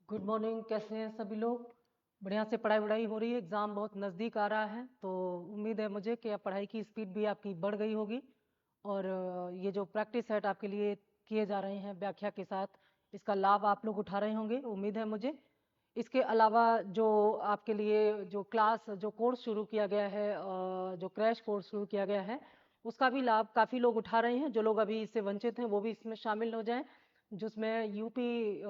Good morning. कैसे हैं सभी लोग? बढ़िया से पढ़ाई वढ़ाई हो रही है? एग्ज़ाम बहुत नज़दीक आ रहा है, तो उम्मीद है मुझे कि आप पढ़ाई की स्पीड भी आपकी बढ़ गई होगी। और ये जो प्रैक्टिस सेट आपके लिए किए जा रहे हैं व्याख्या के साथ, इसका लाभ आप लोग उठा रहे होंगे, उम्मीद है मुझे। इसके अलावा जो आपके लिए जो क्लास जो कोर्स शुरू किया गया है, जो क्रैश कोर्स शुरू किया गया है, उसका भी लाभ काफ़ी लोग उठा रहे हैं। जो लोग अभी इससे वंचित हैं वो भी इसमें शामिल हो जाएं। जिसमें यूपी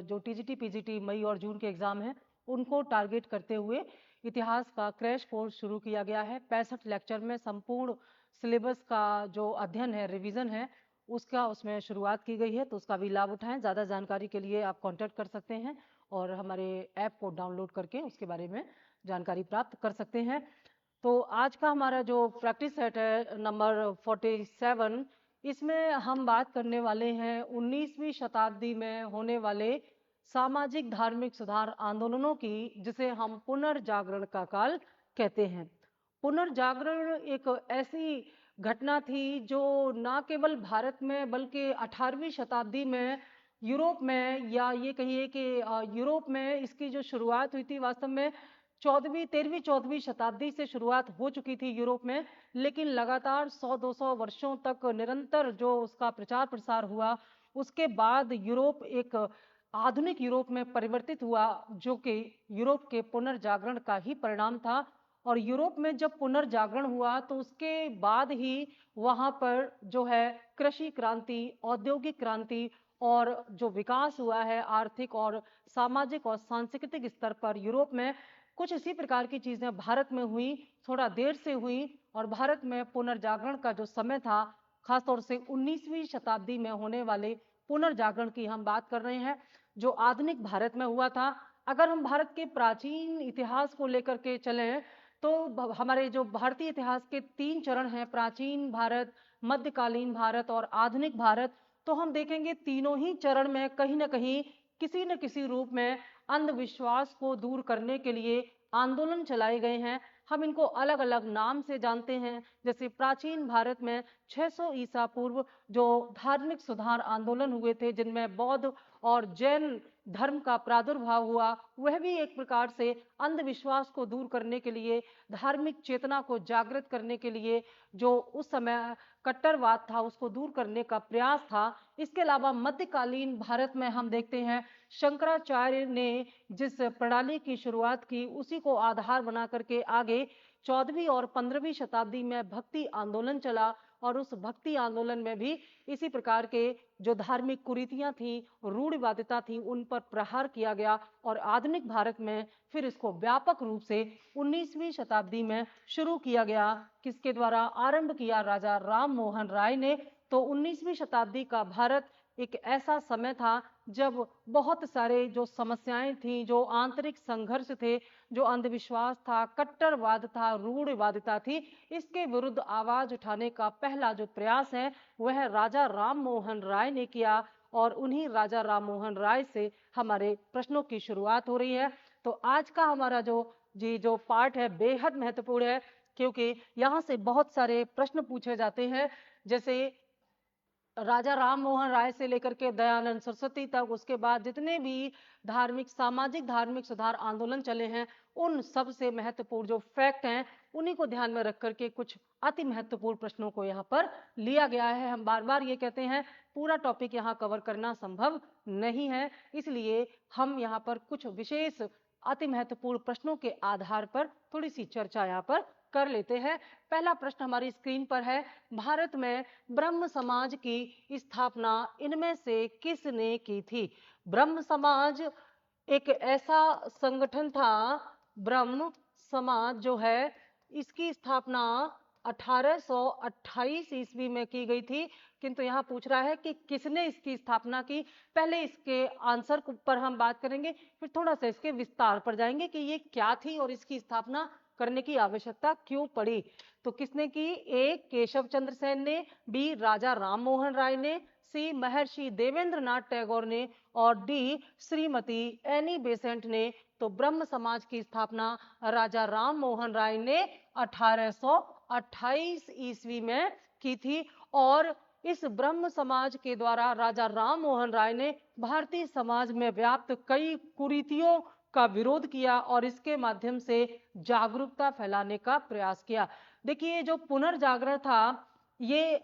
जो टीजीटी पीजीटी मई और जून के एग्ज़ाम हैं उनको टारगेट करते हुए इतिहास का क्रैश कोर्स शुरू किया गया है। 65 लेक्चर में संपूर्ण सिलेबस का जो अध्ययन है, रिवीजन है, उसका उसमें शुरुआत की गई है, तो उसका भी लाभ उठाएं। ज़्यादा जानकारी के लिए आप कांटेक्ट कर सकते हैं और हमारे ऐप को डाउनलोड करके उसके बारे में जानकारी प्राप्त कर सकते हैं। तो आज का हमारा जो प्रैक्टिस सेट है नंबर 47, इसमें हम बात करने वाले हैं 19वीं शताब्दी में होने वाले सामाजिक धार्मिक सुधार आंदोलनों की, जिसे हम पुनर्जागरण का काल कहते हैं। पुनर्जागरण एक ऐसी घटना थी जो न केवल भारत में बल्कि 18वीं शताब्दी में यूरोप में, या ये कहिए कि यूरोप में इसकी जो शुरुआत हुई थी, वास्तव में 14वीं शताब्दी से शुरुआत हो चुकी थी यूरोप में, लेकिन लगातार 100-200 वर्षों तक निरंतर जो उसका प्रचार प्रसार हुआ, उसके बाद यूरोप एक आधुनिक यूरोप में परिवर्तित हुआ, जो कि यूरोप के पुनर्जागरण का ही परिणाम था। और यूरोप में जब पुनर्जागरण हुआ तो उसके बाद ही वहाँ पर जो है कृषि क्रांति, औद्योगिक क्रांति और जो विकास हुआ है आर्थिक और सामाजिक और सांस्कृतिक स्तर पर यूरोप में, कुछ इसी प्रकार की चीजें भारत में हुई, थोड़ा देर से हुई। और भारत में पुनर्जागरण का जो समय था, खासतौर से 19वीं शताब्दी में होने वाले पुनर्जागरण की हम बात कर रहे हैं, जो आधुनिक भारत में हुआ था। अगर हम भारत के प्राचीन इतिहास को लेकर के चलें तो हमारे जो भारतीय इतिहास के 3 चरण हैं, प्राचीन भारत, मध्यकालीन भारत और आधुनिक भारत, तो हम देखेंगे तीनों ही चरण में कहीं ना कहीं किसी न किसी रूप में अंधविश्वास को दूर करने के लिए आंदोलन चलाए गए हैं। हम इनको अलग अलग नाम से जानते हैं। जैसे प्राचीन भारत में 600 ईसा पूर्व जो धार्मिक सुधार आंदोलन हुए थे, जिनमें बौद्ध और जैन धर्म का प्रादुर्भाव हुआ, वह भी एक प्रकार से अंधविश्वास को दूर करने के लिए, धार्मिक चेतना को जागृत करने के लिए, जो उस समय कट्टरवाद था उसको दूर करने का प्रयास था। इसके अलावा मध्यकालीन भारत में हम देखते हैं शंकराचार्य ने जिस प्रणाली की शुरुआत की, उसी को आधार बना करके आगे 14वीं और 15वीं शताब्दी में भक्ति आंदोलन चला। और उस भक्ति आंदोलन में भी इसी प्रकार के जो धार्मिक कुरीतियां थी, रूढ़िवादिता थी, उन पर प्रहार किया गया। और आधुनिक भारत में फिर इसको व्यापक रूप से 19वीं शताब्दी में शुरू किया गया। किसके द्वारा आरंभ किया? राजा राम मोहन राय ने। तो 19वीं शताब्दी का भारत एक ऐसा समय था जब बहुत सारे जो समस्याएं थी, जो आंतरिक संघर्ष थे, जो अंधविश्वास था, कट्टरवाद था, रूढ़िवादिता थी, इसके विरुद्ध आवाज उठाने का पहला जो प्रयास है वह राजा राम मोहन राय ने किया। और उन्हीं राजा राम मोहन राय से हमारे प्रश्नों की शुरुआत हो रही है। तो आज का हमारा जो पार्ट है बेहद महत्वपूर्ण है, क्योंकि यहाँ से बहुत सारे प्रश्न पूछे जाते हैं। जैसे राजा राम मोहन राय से लेकर के दयानंद सरस्वती तक, उसके बाद जितने भी सामाजिक धार्मिक सुधार आंदोलन चले हैं, उन सब से महत्वपूर्ण जो फैक्ट हैं उन्हीं को ध्यान में रख करके कुछ अति महत्वपूर्ण प्रश्नों को यहाँ पर लिया गया है। हम बार बार ये कहते हैं पूरा टॉपिक यहाँ कवर करना संभव नहीं है, इसलिए हम यहाँ पर कुछ विशेष अति महत्वपूर्ण प्रश्नों के आधार पर थोड़ी सी चर्चा यहाँ पर कर लेते हैं। पहला प्रश्न हमारी स्क्रीन पर है, भारत में ब्रह्म समाज की स्थापना इनमें से किसने की थी? ब्रह्म समाज एक ऐसा संगठन था, ब्रह्म समाज जो है, इसकी स्थापना 1828 ईस्वी में की गई थी। किंतु यहाँ पूछ रहा है कि किसने इसकी स्थापना की। पहले इसके आंसर पर हम बात करेंगे, फिर थोड़ा सा इसके विस्तार पर जाएंगे कि ये क्या थी और इसकी स्थापना करने की आवश्यकता क्यों पड़ी। तो किसने की? ए केशव चंद्र सेन ने, बी राजा राम मोहन राय ने, सी महर्षि देवेंद्र नाथ टैगोर ने, और डी श्रीमती एनी बेसेंट ने। तो ब्रह्म समाज की स्थापना राजा राम मोहन राय ने 1828 ईस्वी में की थी। और इस ब्रह्म समाज के द्वारा राजा राम मोहन राय ने भारतीय समाज में व्याप्त कई कुरीतियों का विरोध किया और इसके माध्यम से जागरूकता फैलाने का प्रयास किया। देखिए, जो पुनर्जागरण था, ये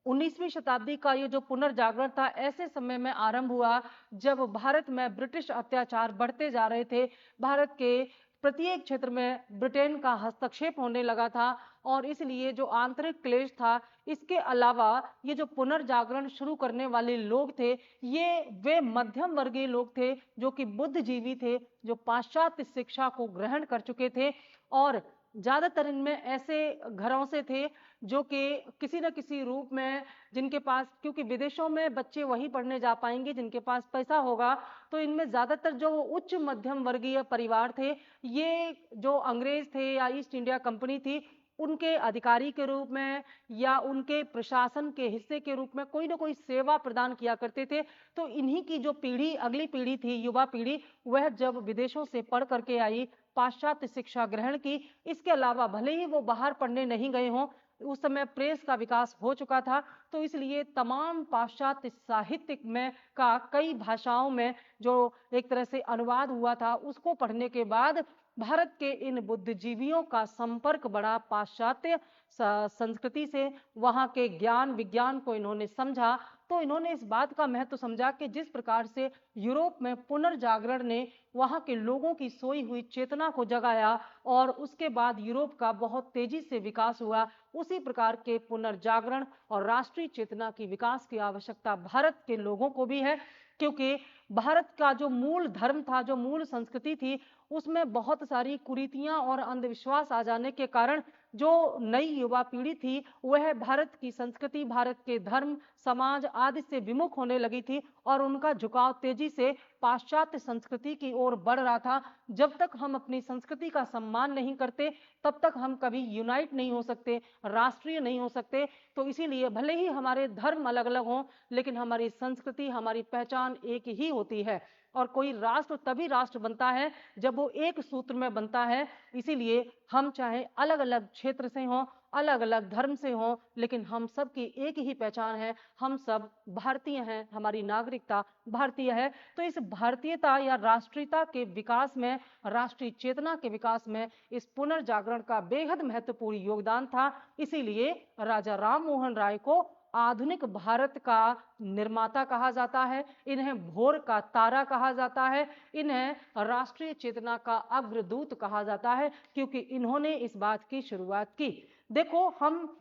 19वीं शताब्दी का ये जो पुनर्जागरण था, ऐसे समय में आरंभ हुआ जब भारत में ब्रिटिश अत्याचार बढ़ते जा रहे थे। भारत के प्रत्येक क्षेत्र में ब्रिटेन का हस्तक्षेप होने लगा था और इसलिए जो आंतरिक क्लेश था, इसके अलावा ये जो पुनर्जागरण शुरू करने वाले लोग थे, ये वे मध्यम वर्गीय लोग थे जो कि बुद्धिजीवी थे, जो पाश्चात्य शिक्षा को ग्रहण कर चुके थे और ज्यादातर इनमें ऐसे घरों से थे जो कि किसी न किसी रूप में, जिनके पास, क्योंकि विदेशों में बच्चे वही पढ़ने जा पाएंगे जिनके पास पैसा होगा, तो इनमें ज्यादातर जो उच्च मध्यम वर्गीय परिवार थे, ये जो अंग्रेज थे या ईस्ट इंडिया कंपनी थी, उनके अधिकारी के रूप में या उनके प्रशासन के हिस्से के रूप में कोई ना कोई सेवा प्रदान किया करते थे। तो इन्हीं की जो पीढ़ी, अगली पीढ़ी थी, युवा पीढ़ी, वह जब विदेशों से पढ़ करके आई, पाश्चात्य शिक्षा ग्रहण की, इसके अलावा भले ही वो बाहर पढ़ने नहीं गए हों, उस समय प्रेस का विकास हो चुका था, तो इसलिए तमाम पाश्चात्य साहित्य में का कई भाषाओं में जो एक तरह से अनुवाद हुआ था, उसको पढ़ने के बाद भारत के इन बुद्धिजीवियों का संपर्क बढ़ा पाश्चात्य संस्कृति से। वहाँ के ज्ञान विज्ञान को इन्होंने समझा, तो इन्होंने इस बात का महत्व समझा कि जिस प्रकार से यूरोप में पुनर्जागरण ने वहाँ के लोगों की सोई हुई चेतना को जगाया और उसके बाद यूरोप का बहुत तेजी से विकास हुआ, उसी प्रकार के पुनर्जागरण और राष्ट्रीय चेतना की विकास की आवश्यकता भारत के लोगों को भी है। क्योंकि भारत का जो मूल धर्म था, जो मूल संस्कृति थी, उसमें बहुत सारी कुरीतियां और अंधविश्वास आ जाने के कारण जो नई युवा पीढ़ी थी, वह भारत की संस्कृति, भारत के धर्म, समाज आदि से विमुख होने लगी थी और उनका झुकाव तेजी से पाश्चात्य संस्कृति की ओर बढ़ रहा था। जब तक हम अपनी संस्कृति का सम्मान नहीं करते, तब तक हम कभी यूनाइट नहीं हो सकते, राष्ट्रीय नहीं हो सकते। तो इसीलिए भले ही हमारे धर्म अलग अलग हों, लेकिन हमारी संस्कृति, हमारी पहचान एक ही होती है और कोई राष्ट्र तभी राष्ट्र बनता है जब वो एक सूत्र में बनता है। इसीलिए हम चाहे अलग अलग क्षेत्र से हों, अलग अलग धर्म से हों, लेकिन हम सब की एक ही पहचान है, हम सब भारतीय हैं, हमारी नागरिकता भारतीय है। तो इस भारतीयता या राष्ट्रीयता के विकास में, राष्ट्रीय चेतना के विकास में इस पुनर्जागरण का बेहद महत्वपूर्ण योगदान था। इसीलिए राजा राम मोहन राय को आधुनिक भारत का निर्माता कहा जाता है, इन्हें भोर का तारा कहा जाता है, इन्हें राष्ट्रीय चेतना का अग्रदूत कहा जाता है, क्योंकि इन्होंने इस बात की शुरुआत की। देखो, हम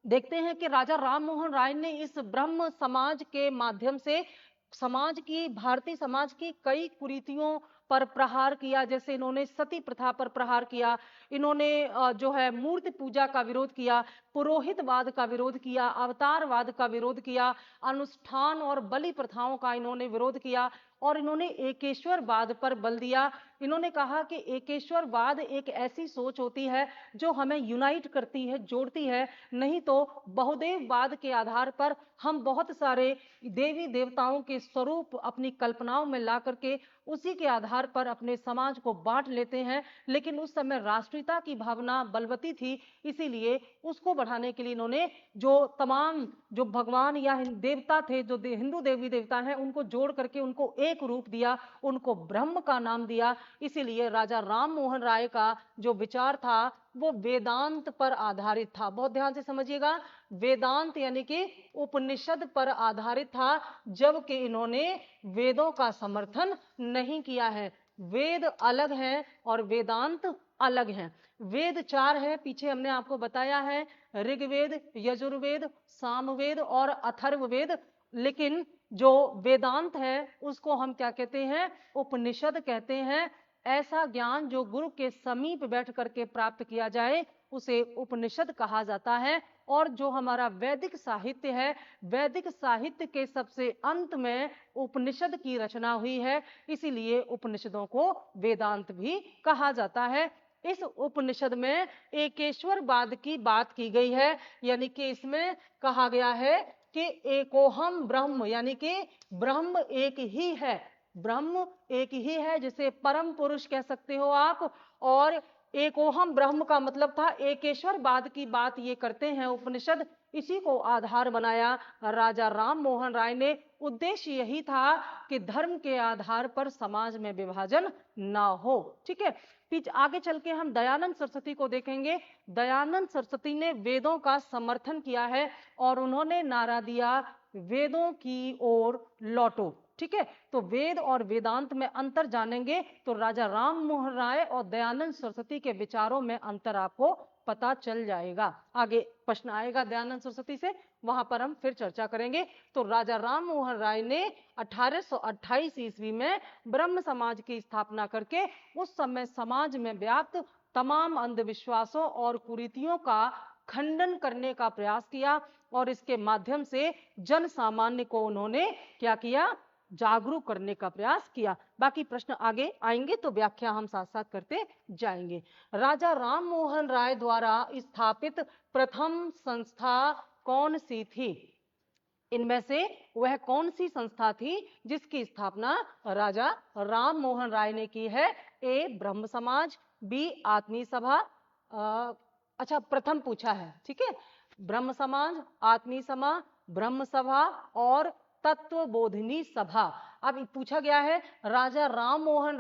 देखते हैं कि राजा राम मोहन राय ने इस ब्रह्म समाज के माध्यम से समाज की, भारतीय समाज की कई कुरीतियों पर प्रहार किया। जैसे इन्होंने सती प्रथा पर प्रहार किया, इन्होंने जो है मूर्ति पूजा का विरोध किया, पुरोहितवाद का विरोध किया, अवतारवाद का विरोध किया, अनुष्ठान और बलि प्रथाओं का इन्होंने विरोध किया और इन्होंने एकेश्वरवाद पर बल दिया। इन्होंने कहा कि एकेश्वरवाद एक ऐसी सोच होती है जो हमें यूनाइट करती है, जोड़ती है, नहीं तो बहुदेववाद के आधार पर हम बहुत सारे देवी देवताओं के स्वरूप अपनी कल्पनाओं में ला करके उसी के आधार पर अपने समाज को बांट लेते हैं। लेकिन उस समय राष्ट्रीयता की भावना बलवती थी, इसीलिए उसको बढ़ाने के लिए इन्होंने जो तमाम जो भगवान या देवता थे, जो हिंदू देवी देवता हैं, उनको जोड़ करके उनको एक रूप दिया, उनको ब्रह्म का नाम दिया। इसीलिए राजा राम मोहन राय का जो विचार था वो वेदांत पर आधारित था। बहुत ध्यान से समझिएगा, वेदांत यानी कि उपनिषद पर आधारित था, जबकि इन्होंने वेदों का समर्थन नहीं किया है। वेद अलग हैं और वेदांत अलग हैं। वेद 4 हैं, पीछे हमने आपको बताया है, ऋग्वेद, यजुर्वेद, सामवेद और अथर्ववेद। लेकिन जो वेदांत है उसको हम क्या कहते हैं? उपनिषद कहते हैं। ऐसा ज्ञान जो गुरु के समीप बैठ करके प्राप्त किया जाए उसे उपनिषद कहा जाता है। और जो हमारा वैदिक साहित्य है, वैदिक साहित्य के सबसे अंत में उपनिषद की रचना हुई है, इसीलिए उपनिषदों को वेदांत भी कहा जाता है। इस उपनिषद में एकेश्वरवाद की बात की गई है, यानी कि इसमें कहा गया है कि एकोहम ब्रह्म, यानी कि ब्रह्म एक ही है, ब्रह्म एक ही है, जिसे परम पुरुष कह सकते हो आप। और एकोहम ब्रह्म का मतलब था एकेश्वरवाद की बात ये करते हैं उपनिषद, इसी को आधार बनाया राजा राम मोहन राय ने। उद्देश्य यही था कि धर्म के आधार पर समाज में विभाजन ना हो। ठीक है, आगे चल के हम दयानंद सरस्वती को देखेंगे। दयानंद सरस्वती ने वेदों का समर्थन किया है और उन्होंने नारा दिया, वेदों की ओर लौटो। ठीक है, तो वेद और वेदांत में अंतर जानेंगे तो राजा राम मोहन राय और दयानंद सरस्वती के विचारों में अंतर आपको पता चल जाएगा। आगे प्रश्न आएगा दयानंद सरस्वती से, वहां पर हम फिर चर्चा करेंगे। तो राजा राम मोहन राय ने 1828 ईस्वी में ब्रह्म समाज की स्थापना करके उस समय समाज में व्याप्त तमाम अंधविश्वासों और कुरीतियों का खंडन करने का प्रयास किया और इसके माध्यम से जन सामान्य को उन्होंने क्या किया, जागरूक करने का प्रयास किया। बाकी प्रश्न आगे आएंगे तो व्याख्या हम साथ साथ करते जाएंगे। राजा राम मोहन राय द्वारा स्थापित प्रथम संस्था कौन सी थी? इनमें से वह कौन सी संस्था थी जिसकी स्थापना राजा राम मोहन राय ने की है? ए ब्रह्म समाज, बी आत्मीय सभा। अच्छा, प्रथम पूछा है, ठीक है, ब्रह्म समाज, आत्मीय सभा, ब्रह्म सभा और तत्वबोधिनी सभा। अब पूछा गया है राजा राम मोहन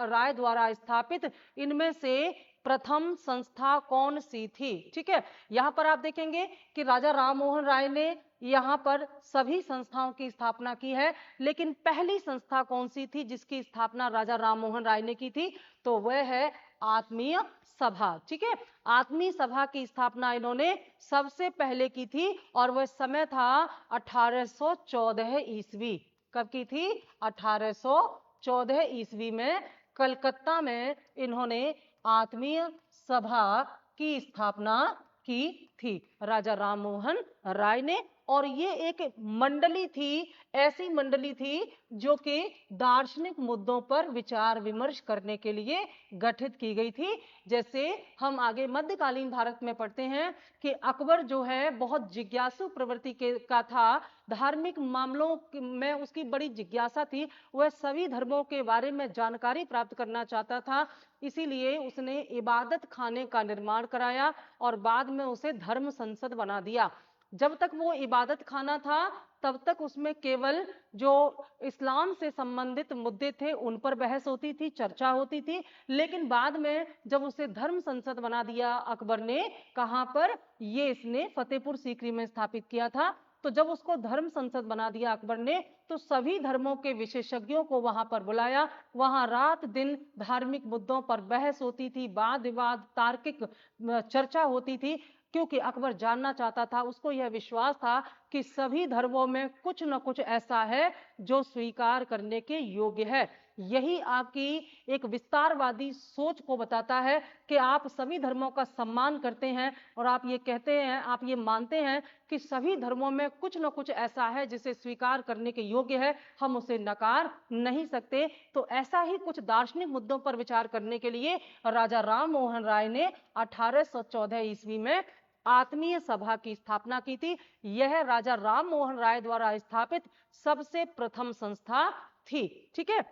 राय द्वारा स्थापित इनमें से प्रथम संस्था कौन सी थी? ठीक है, यहां पर आप देखेंगे कि राजा राम मोहन राय ने यहां पर सभी संस्थाओं की स्थापना की है, लेकिन पहली संस्था कौन सी थी जिसकी स्थापना राजा राम मोहन राय ने की थी? तो वह है आत्मीय सभा। ठीक है, आत्मीय सभा की स्थापना इन्होंने सबसे पहले की थी और वह समय था 1814 ईस्वी। कब की थी? 1814 ईस्वी में कलकत्ता में इन्होंने आत्मीय सभा की स्थापना की थी राजा राम मोहन राय ने। और ये एक मंडली थी, ऐसी मंडली थी जो कि दार्शनिक मुद्दों पर विचार विमर्श करने के लिए गठित की गई थी। जैसे हम आगे मध्यकालीन भारत में पढ़ते हैं कि अकबर जो है बहुत जिज्ञासु प्रवृत्ति का था, धार्मिक मामलों में उसकी बड़ी जिज्ञासा थी, वह सभी धर्मों के बारे में जानकारी प्राप्त करना चाहता था। इसीलिए उसने इबादत खाने का निर्माण कराया और बाद में उसे धर्म संसद बना दिया। जब तक वो इबादत खाना था तब तक उसमें केवल जो इस्लाम से संबंधित मुद्दे थे उन पर बहस होती थी, चर्चा होती थी। लेकिन बाद में जब उसे धर्म संसद बना दिया अकबर ने, कहां पर? ये इसने फतेहपुर सीकरी में स्थापित किया था। तो जब उसको धर्म संसद बना दिया अकबर ने तो सभी धर्मों के विशेषज्ञों को वहां पर बुलाया। वहां रात दिन धार्मिक मुद्दों पर बहस होती थी, वाद विवाद, तार्किक चर्चा होती थी, क्योंकि अकबर जानना चाहता था, उसको यह विश्वास था कि सभी धर्मों में कुछ न कुछ ऐसा है जो स्वीकार करने के योग्य है। यही आपकी एक विस्तारवादी सोच को बताता है कि आप सभी धर्मों का सम्मान करते हैं और आप ये कहते हैं, आप ये मानते हैं कि सभी धर्मों में कुछ न कुछ ऐसा है जिसे स्वीकार करने के योग्य है, हम उसे नकार नहीं सकते। तो ऐसा ही कुछ दार्शनिक मुद्दों पर विचार करने के लिए राजा राम मोहन राय ने 1814 ईस्वी में आत्मीय सभा की स्थापना की थी। यह राजा राम मोहन राय द्वारा स्थापित सबसे प्रथम संस्था थी। ठीक है,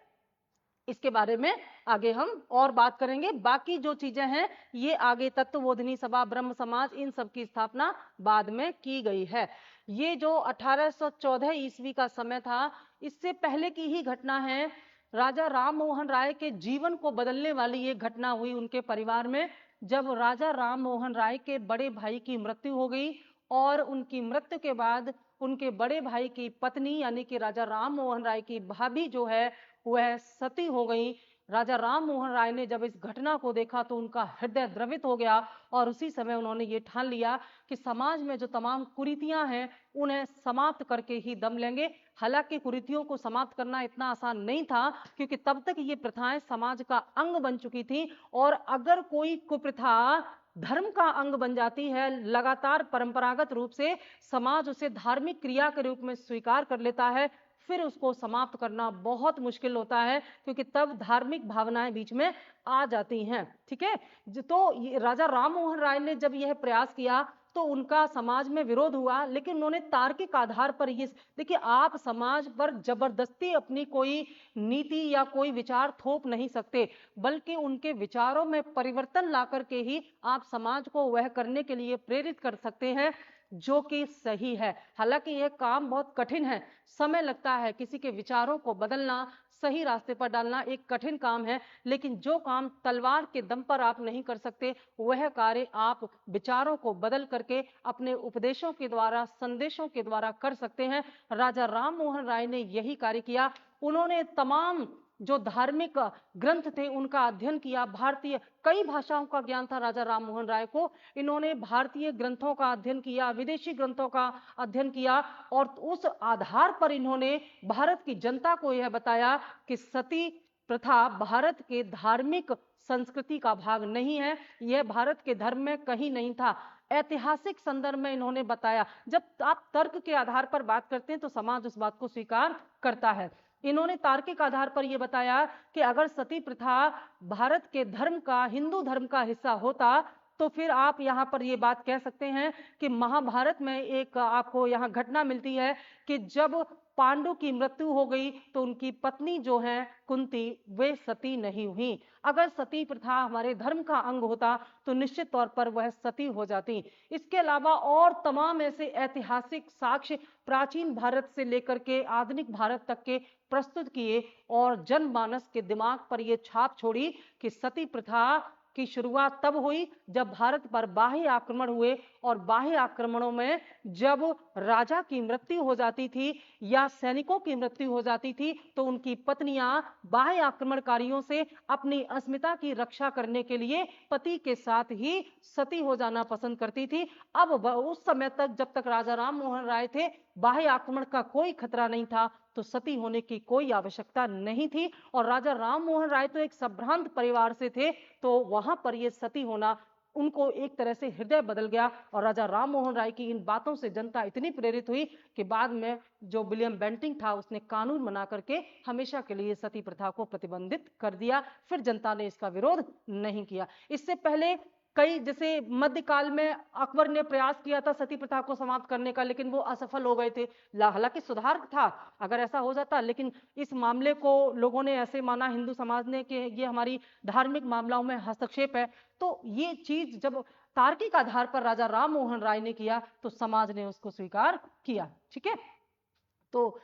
इसके बारे में आगे हम और बात करेंगे। बाकी जो चीजें हैं ये आगे तत्वबोधिनी सभा, ब्रह्म समाज, इन सब की स्थापना बाद में की गई है। ये जो 1814 ईस्वी का समय था, इससे पहले की ही घटना है। राजा राम मोहन राय के जीवन को बदलने वाली ये घटना हुई उनके परिवार में, जब राजा राम मोहन राय के बड़े भाई की मृत्यु हो गई और उनकी मृत्यु के बाद उनके बड़े भाई की पत्नी यानी कि राजा राम मोहन राय की भाभी जो है वह सती हो गई। राजा राम मोहन राय ने जब इस घटना को देखा तो उनका हृदय द्रवित हो गया और उसी समय उन्होंने ये ठान लिया कि समाज में जो तमाम कुरीतियां हैं उन्हें समाप्त करके ही दम लेंगे। हालांकि कुरीतियों को समाप्त करना इतना आसान नहीं था, क्योंकि तब तक ये प्रथाएं समाज का अंग बन चुकी थी और अगर कोई कुप्रथा धर्म का अंग बन जाती है, लगातार परंपरागत रूप से समाज उसे धार्मिक क्रिया के रूप में स्वीकार कर लेता है, फिर उसको समाप्त करना बहुत मुश्किल होता है, क्योंकि तब धार्मिक भावनाएं बीच में आ जाती हैं। ठीक है, तो राजा राम मोहन राय ने जब यह प्रयास किया तो उनका समाज में विरोध हुआ, लेकिन उन्होंने तार्किक आधार पर ये, देखिए आप समाज पर जबरदस्ती अपनी कोई नीति या कोई विचार थोप नहीं सकते, बल्कि उनके विचारों में परिवर्तन ला करके ही आप समाज को वह करने के लिए प्रेरित कर सकते हैं जो कि सही है। हालांकि यह काम बहुत कठिन है, समय लगता है, किसी के विचारों को बदलना, सही रास्ते पर डालना एक कठिन काम है, लेकिन जो काम तलवार के दम पर आप नहीं कर सकते, वह कार्य आप विचारों को बदल करके अपने उपदेशों के द्वारा, संदेशों के द्वारा कर सकते हैं। राजा राम मोहन राय ने यही कार्य किया। उन्होंने तमाम जो धार्मिक ग्रंथ थे उनका अध्ययन किया। भारतीय कई भाषाओं का ज्ञान था राजा राम मोहन राय को। इन्होंने भारतीय ग्रंथों का अध्ययन किया, विदेशी ग्रंथों का अध्ययन किया, और उस आधार पर इन्होंने भारत की जनता को यह बताया कि सती प्रथा भारत के धार्मिक संस्कृति का भाग नहीं है, यह भारत के धर्म में कहीं नहीं था। ऐतिहासिक संदर्भ में इन्होंने बताया। जब आप तर्क के आधार पर बात करते हैं तो समाज उस बात को स्वीकार करता है। इन्होंने तार्किक आधार पर यह बताया कि अगर सती प्रथा भारत के धर्म का, हिंदू धर्म का हिस्सा होता, तो फिर आप यहां पर यह बात कह सकते हैं कि महाभारत में एक आपको यहां घटना मिलती है कि जब पांडु की मृत्यु हो गई तो उनकी पत्नी जो है कुंती, वे सती नहीं हुई। अगर सती प्रथा हमारे धर्म का अंग होता तो निश्चित तौर पर वह सती हो जाती। इसके अलावा और तमाम ऐसे ऐतिहासिक साक्ष्य प्राचीन भारत से लेकर के आधुनिक भारत तक के प्रस्तुत किए और जनमानस के दिमाग पर यह छाप छोड़ी कि सती प्रथा की शुरुआत तब हुई जब भारत पर बाह्य आक्रमण हुए, और बाह्य आक्रमणों में जब राजा की मृत्यु हो जाती थी या सैनिकों की मृत्यु हो जाती थी तो उनकी पत्नियां बाह्य आक्रमणकारियों से अपनी अस्मिता की रक्षा करने के लिए पति के साथ ही सती हो जाना पसंद करती थी। अब उस समय तक, जब तक राजा राम मोहन राय थे, बाह्य आक्रमण का कोई खतरा नहीं था, तो सती होने की कोई आवश्यकता नहीं थी। और राजा राम मोहन राय तो एक संभ्रांत परिवार से थे, तो वहां पर यह सती होना उनको एक तरह से हृदय बदल गया। और राजा राम मोहन राय की इन बातों से जनता इतनी प्रेरित हुई कि बाद में जो विलियम बेंटिंक था उसने कानून बना करके हमेशा के लिए सती प्रथा को प्रतिबंधित कर दिया। फिर जनता ने इसका विरोध नहीं किया। इससे पहले कई, जैसे मध्यकाल में अकबर ने प्रयास किया था सती प्रथा को समाप्त करने का, लेकिन वो असफल हो गए थे। हालांकि सुधार था अगर ऐसा हो जाता, लेकिन इस मामले को लोगों ने ऐसे माना, हिंदू समाज ने, कि ये हमारी धार्मिक मामलों में हस्तक्षेप है। तो ये चीज जब तार्किक आधार पर राजा राम मोहन राय ने किया तो समाज ने उसको स्वीकार किया। ठीक है, तो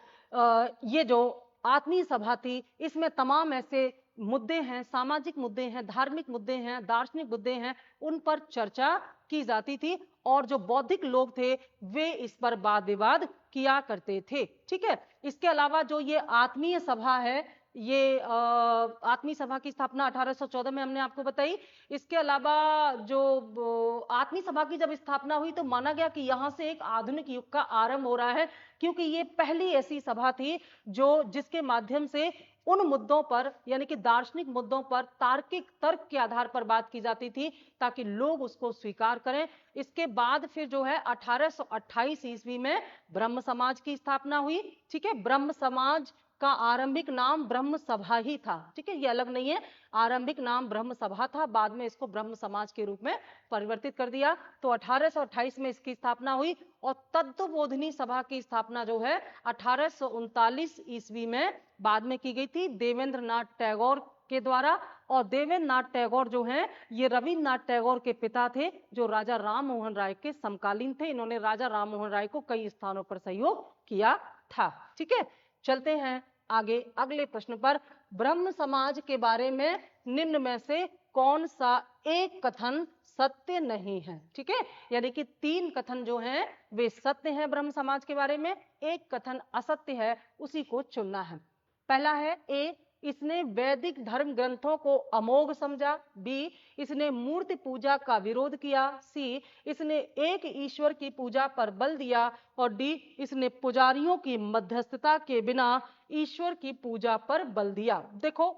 ये जो आत्मीय सभा थी, इसमें तमाम ऐसे मुद्दे हैं, सामाजिक मुद्दे हैं, धार्मिक मुद्दे हैं, दार्शनिक मुद्दे हैं, उन पर चर्चा की जाती थी, और जो बौद्धिक लोग थे वे इस पर वाद विवाद किया करते थे। ठीक है, इसके अलावा जो ये आत्मीय सभा है, ये आत्मीय सभा की स्थापना 1814 में हमने आपको बताई। इसके अलावा जो आत्मीय सभा की जब स्थापना हुई तो माना गया कि यहां से एक आधुनिक युग का आरंभ हो रहा है, क्योंकि ये पहली ऐसी सभा थी जो जिसके माध्यम से उन मुद्दों पर, यानी कि दार्शनिक मुद्दों पर तार्किक तर्क के आधार पर बात की जाती थी ताकि लोग उसको स्वीकार करें। इसके बाद फिर जो है 1828 ईस्वी में ब्रह्म समाज की स्थापना हुई। ठीक है, ब्रह्म समाज का आरंभिक नाम ब्रह्म सभा ही था। ठीक है, ये अलग नहीं है, आरंभिक नाम ब्रह्म सभा था, बाद में इसको ब्रह्म समाज के रूप में परिवर्तित कर दिया। तो 1828 में इसकी स्थापना हुई, और तत्वबोधिनी सभा की स्थापना जो है 1839 ईस्वी में बाद में की गई थी देवेंद्र नाथ टैगोर के द्वारा। और देवेंद्र नाथ टैगोर जो हैं, ये रविन्द्रनाथ टैगोर के पिता थे, जो राजा राम मोहन राय के समकालीन थे। इन्होंने राजा राम मोहन राय को कई स्थानों पर सहयोग किया था। ठीक है, चलते हैं आगे अगले प्रश्न पर। ब्रह्म समाज के बारे में निम्न में से कौन सा एक कथन सत्य नहीं है? ठीक है, यानी कि 3 कथन जो हैं वे सत्य हैं ब्रह्म समाज के बारे में, एक कथन असत्य है, उसी को चुनना है। पहला है ए, इसने वैदिक धर्म ग्रंथों को अमोघ समझा। बी, इसने मूर्ति पूजा का विरोध किया। सी, इसने एक ईश्वर की पूजा पर बल दिया। और डी, इसने पुजारियों की मध्यस्थता के बिना ईश्वर की पूजा पर बल दिया। देखो,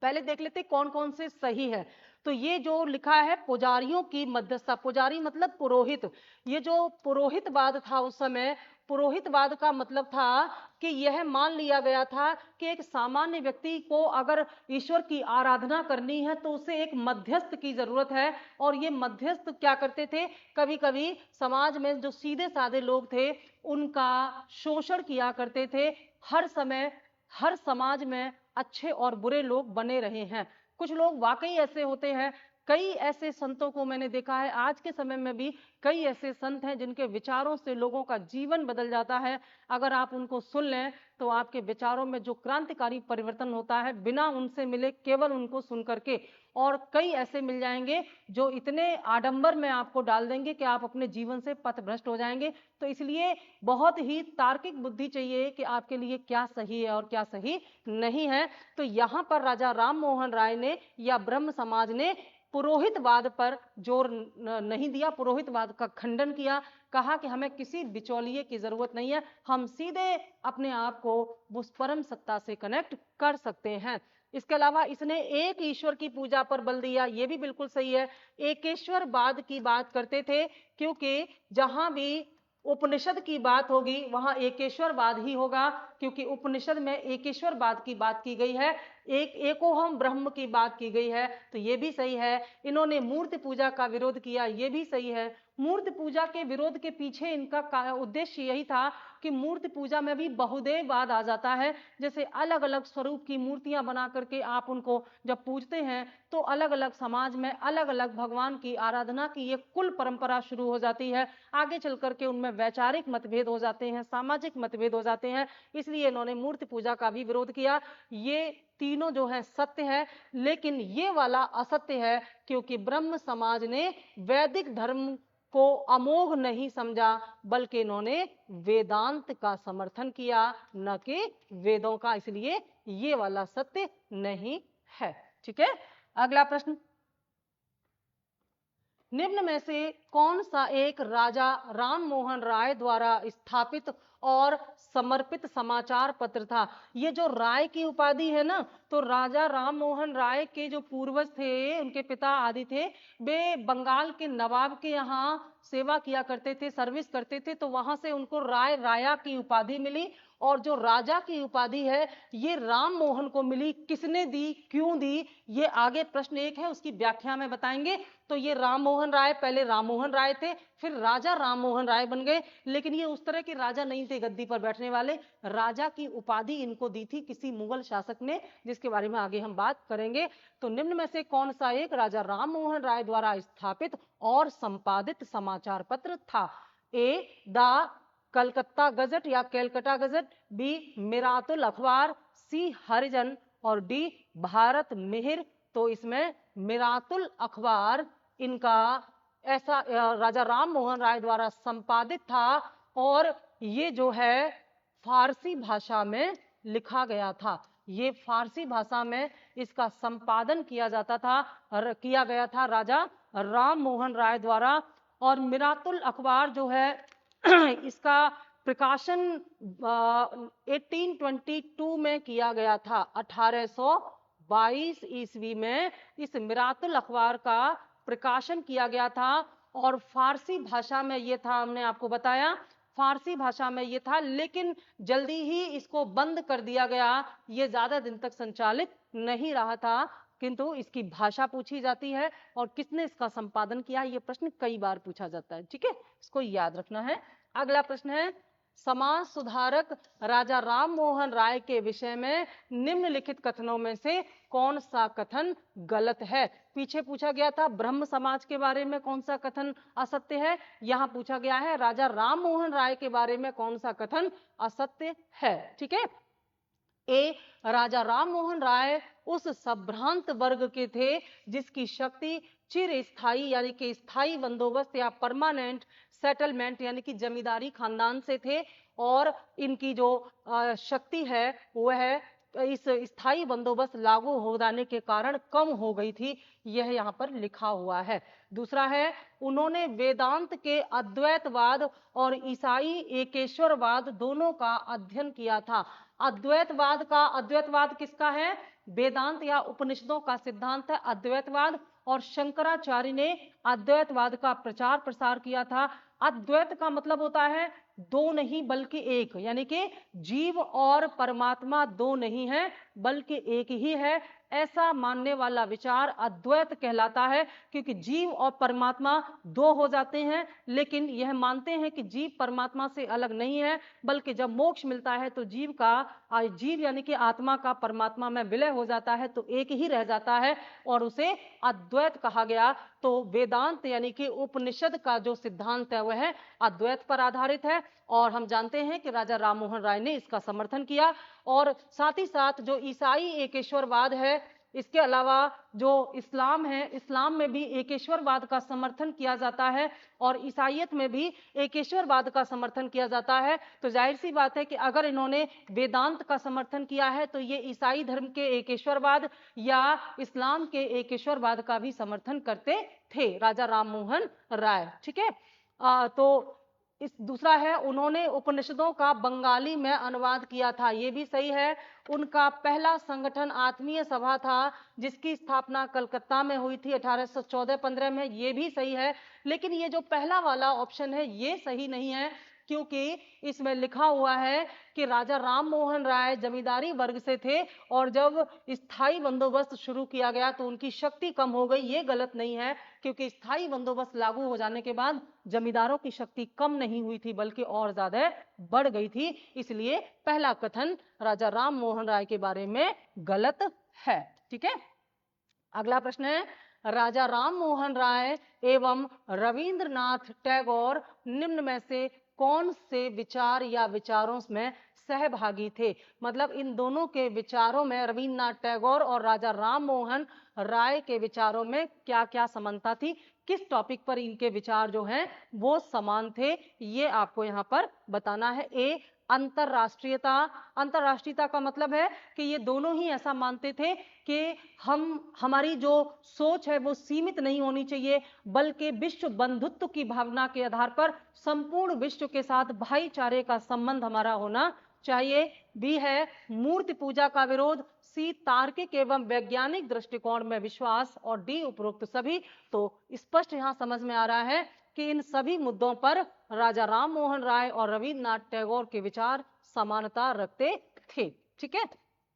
पहले देख लेते कौन कौन से सही है। तो ये जो लिखा है पुजारियों की मध्यस्थता, पुजारी मतलब पुरोहित, ये जो पुरोहितवाद था उस समय, पुरोहितवाद का मतलब था कि यह मान लिया गया था कि एक सामान्य व्यक्ति को अगर ईश्वर की आराधना करनी है तो उसे एक मध्यस्थ की जरूरत है। और ये मध्यस्थ क्या करते थे, कभी कभी समाज में जो सीधे साधे लोग थे उनका शोषण किया करते थे। हर समय हर समाज में अच्छे और बुरे लोग बने रहे हैं, कुछ लोग वाकई ऐसे होते हैं। कई ऐसे संतों को मैंने देखा है, आज के समय में भी कई ऐसे संत हैं जिनके विचारों से लोगों का जीवन बदल जाता है। अगर आप उनको सुन लें तो आपके विचारों में जो क्रांतिकारी परिवर्तन होता है बिना उनसे मिले, केवल उनको सुन करके। और कई ऐसे मिल जाएंगे जो इतने आडंबर में आपको डाल देंगे कि आप अपने जीवन से पथभ्रष्ट हो जाएंगे। तो इसलिए बहुत ही तार्किक बुद्धि चाहिए कि आपके लिए क्या सही है और क्या सही नहीं है। तो यहाँ पर राजा राम मोहन राय ने या ब्रह्म समाज ने पुरोहितवाद पर जोर नहीं दिया, पुरोहितवाद का खंडन किया, कहा कि हमें किसी बिचौलिए की जरूरत नहीं है, हम सीधे अपने आप को उस परम सत्ता से कनेक्ट कर सकते हैं। इसके अलावा इसने एक ईश्वर की पूजा पर बल दिया, ये भी बिल्कुल सही है। एकेश्वरवाद की बात करते थे, क्योंकि जहां भी उपनिषद की बात होगी वहां एकेश्वरवाद ही होगा, क्योंकि उपनिषद में एकेश्वरवाद की बात की गई है, एकोहम ब्रह्म की बात की गई है। तो ये भी सही है। इन्होंने मूर्ति पूजा का विरोध किया, ये भी सही है। मूर्ति पूजा के विरोध के पीछे इनका उद्देश्य यही था कि मूर्ति पूजा में भी बहुदेववाद आ जाता है। जैसे अलग अलग स्वरूप की मूर्तियां बना करके आप उनको जब पूजते हैं तो अलग अलग समाज में अलग अलग भगवान की आराधना की एक कुल परंपरा शुरू हो जाती है। आगे चल करके उनमें वैचारिक मतभेद हो जाते हैं, सामाजिक मतभेद हो जाते हैं, इसलिए इन्होंने मूर्ति पूजा का भी विरोध किया। ये तीनों जो है सत्य है, लेकिन ये वाला असत्य है, क्योंकि ब्रह्म समाज ने वैदिक धर्म को अमोघ नहीं समझा, बल्कि इन्होंने वेदांत का समर्थन किया, न कि वेदों का। इसलिए ये वाला सत्य नहीं है। ठीक है, अगला प्रश्न, निम्न में से कौन सा एक राजा राम मोहन राय द्वारा स्थापित और समर्पित समाचार पत्र था? ये जो राय की उपाधि है ना, तो राजा राम मोहन राय के जो पूर्वज थे, उनके पिता आदि थे, वे बंगाल के नवाब के यहाँ सेवा किया करते थे, सर्विस करते थे, तो वहां से उनको राय राया की उपाधि मिली। और जो राजा की उपाधि है ये राम मोहन को मिली, किसने दी, क्यों दी, ये आगे प्रश्न एक है, उसकी व्याख्या में बताएंगे। तो ये राम मोहन राय, पहले राम मोहन राय थे, फिर राजा राम मोहन राय बन गए, लेकिन ये उस तरह के राजा नहीं थे गद्दी पर बैठने वाले। राजा की उपाधि इनको दी थी किसी मुगल शासक ने, जिसके बारे में आगे हम बात करेंगे। तो निम्न में से कौन सा एक राजा राम मोहन राय द्वारा स्थापित और संपादित समाचार पत्र था? ए द कलकत्ता गजट या कैलकटा गजट, बी मिरातुल अखबार, सी हरिजन, और डी भारत मिहिर। तो इसमें मिरातुल अखबार इनका ऐसा राजा राम मोहन राय द्वारा संपादित था, और ये जो है फारसी भाषा में लिखा गया था। ये फारसी भाषा में इसका संपादन किया गया था राजा राम मोहन राय द्वारा। और मिरातुल अखबार जो है इसका प्रकाशन 1822 में किया गया था। 1822 ईस्वी में इस मिरातुल अखबार का प्रकाशन किया गया था, और फारसी भाषा में ये था, हमने आपको बताया फारसी भाषा में ये था, लेकिन जल्दी ही इसको बंद कर दिया गया। ये ज्यादा दिन तक संचालित नहीं रहा था, किंतु इसकी भाषा पूछी जाती है और किसने इसका संपादन किया, ये प्रश्न कई बार पूछा जाता है। ठीक है, इसको याद रखना है। अगला प्रश्न है, समाज सुधारक राजा राम मोहन राय के विषय में निम्नलिखित कथनों में से कौन सा कथन गलत है? पीछे पूछा गया था ब्रह्म समाज के बारे में कौन सा कथन असत्य है, यहां पूछा गया है राजा राम मोहन राय के बारे में कौन सा कथन असत्य है। ठीक है, ए राजा राम मोहन राय उस संभ्रांत वर्ग के थे जिसकी शक्ति चिर स्थायी यानी कि स्थायी बंदोबस्त या परमानेंट सेटलमेंट यानी कि जमींदारी खानदान से थे, और इनकी जो शक्ति है वह इस स्थायी बंदोबस्त लागू हो जाने के कारण कम हो गई थी, यह यहाँ पर लिखा हुआ है। दूसरा है, उन्होंने वेदांत के अद्वैतवाद और ईसाई एकेश्वरवाद दोनों का अध्ययन किया था। अद्वैतवाद किसका है? वेदांत या उपनिषदों का सिद्धांत है अद्वैतवाद, और शंकराचार्य ने अद्वैतवाद का प्रचार प्रसार किया था। अद्वैत का मतलब होता है दो नहीं बल्कि एक, यानी कि जीव और परमात्मा दो नहीं है बल्कि एक ही है, ऐसा मानने वाला विचार अद्वैत कहलाता है। क्योंकि जीव और परमात्मा दो हो जाते हैं, लेकिन यह मानते हैं कि जीव परमात्मा से अलग नहीं है, बल्कि जब मोक्ष मिलता है तो जीव यानी कि आत्मा का परमात्मा में विलय हो जाता है, तो एक ही रह जाता है और उसे अद्वैत कहा गया। तो वेदांत यानी कि उपनिषद का जो सिद्धांत है वह अद्वैत पर आधारित है, और हम जानते हैं कि राजा राम मोहन राय ने इसका समर्थन किया। और साथ ही साथ जो ईसाई एकेश्वरवाद है, इसके अलावा जो इस्लाम है, इस्लाम में भी एकेश्वरवाद का समर्थन किया जाता है और ईसाईयत में भी एकेश्वरवाद का समर्थन किया जाता है। तो जाहिर सी बात है कि अगर इन्होंने वेदांत का समर्थन किया है तो ये ईसाई धर्म के एकेश्वरवाद या इस्लाम के एकेश्वरवाद का भी समर्थन करते थे राजा राम मोहन राय। ठीक है, तो इस दूसरा है, उन्होंने उपनिषदों का बंगाली में अनुवाद किया था, ये भी सही है। उनका पहला संगठन आत्मीय सभा था जिसकी स्थापना कलकत्ता में हुई थी 1814-15 में, ये भी सही है। लेकिन ये जो पहला वाला ऑप्शन है ये सही नहीं है, क्योंकि इसमें लिखा हुआ है कि राजा राम मोहन राय जमींदारी वर्ग से थे और जब स्थायी बंदोबस्त शुरू किया गया तो उनकी शक्ति कम हो गई। ये गलत नहीं है, क्योंकि स्थायी बंदोबस्त लागू हो जाने के बाद जमींदारों की शक्ति कम नहीं हुई थी बल्कि और ज्यादा बढ़ गई थी। इसलिए पहला कथन राजा राम मोहन राय के बारे में गलत है। ठीक है, अगला प्रश्न है, राजा राम मोहन राय एवं रविंद्रनाथ टैगोर निम्न में से कौन से विचार या विचारों में सहभागी थे? मतलब इन दोनों के विचारों में, रविंद्रनाथ टैगोर और राजा राम मोहन राय के विचारों में क्या क्या समानता थी, किस टॉपिक पर इनके विचार जो हैं वो समान थे, ये आपको यहाँ पर बताना है। ए, अंतरराष्ट्रीयता। अंतरराष्ट्रीयता का मतलब है कि ये दोनों ही ऐसा मानते थे कि हमारी जो सोच है वो सीमित नहीं होनी चाहिए, बल्कि विश्व बंधुत्व की भावना के आधार पर संपूर्ण विश्व के साथ भाईचारे का संबंध हमारा होना चाहिए। बी है मूर्ति पूजा का विरोध। सी, तार्किक एवं वैज्ञानिक दृष्टिकोण में विश्वास। और डी, उपरोक्त सभी। तो स्पष्ट यहां समझ में आ रहा है कि इन सभी मुद्दों पर राजा राम मोहन राय और रविंद्रनाथ टैगोर के विचार समानता रखते थे। ठीक है,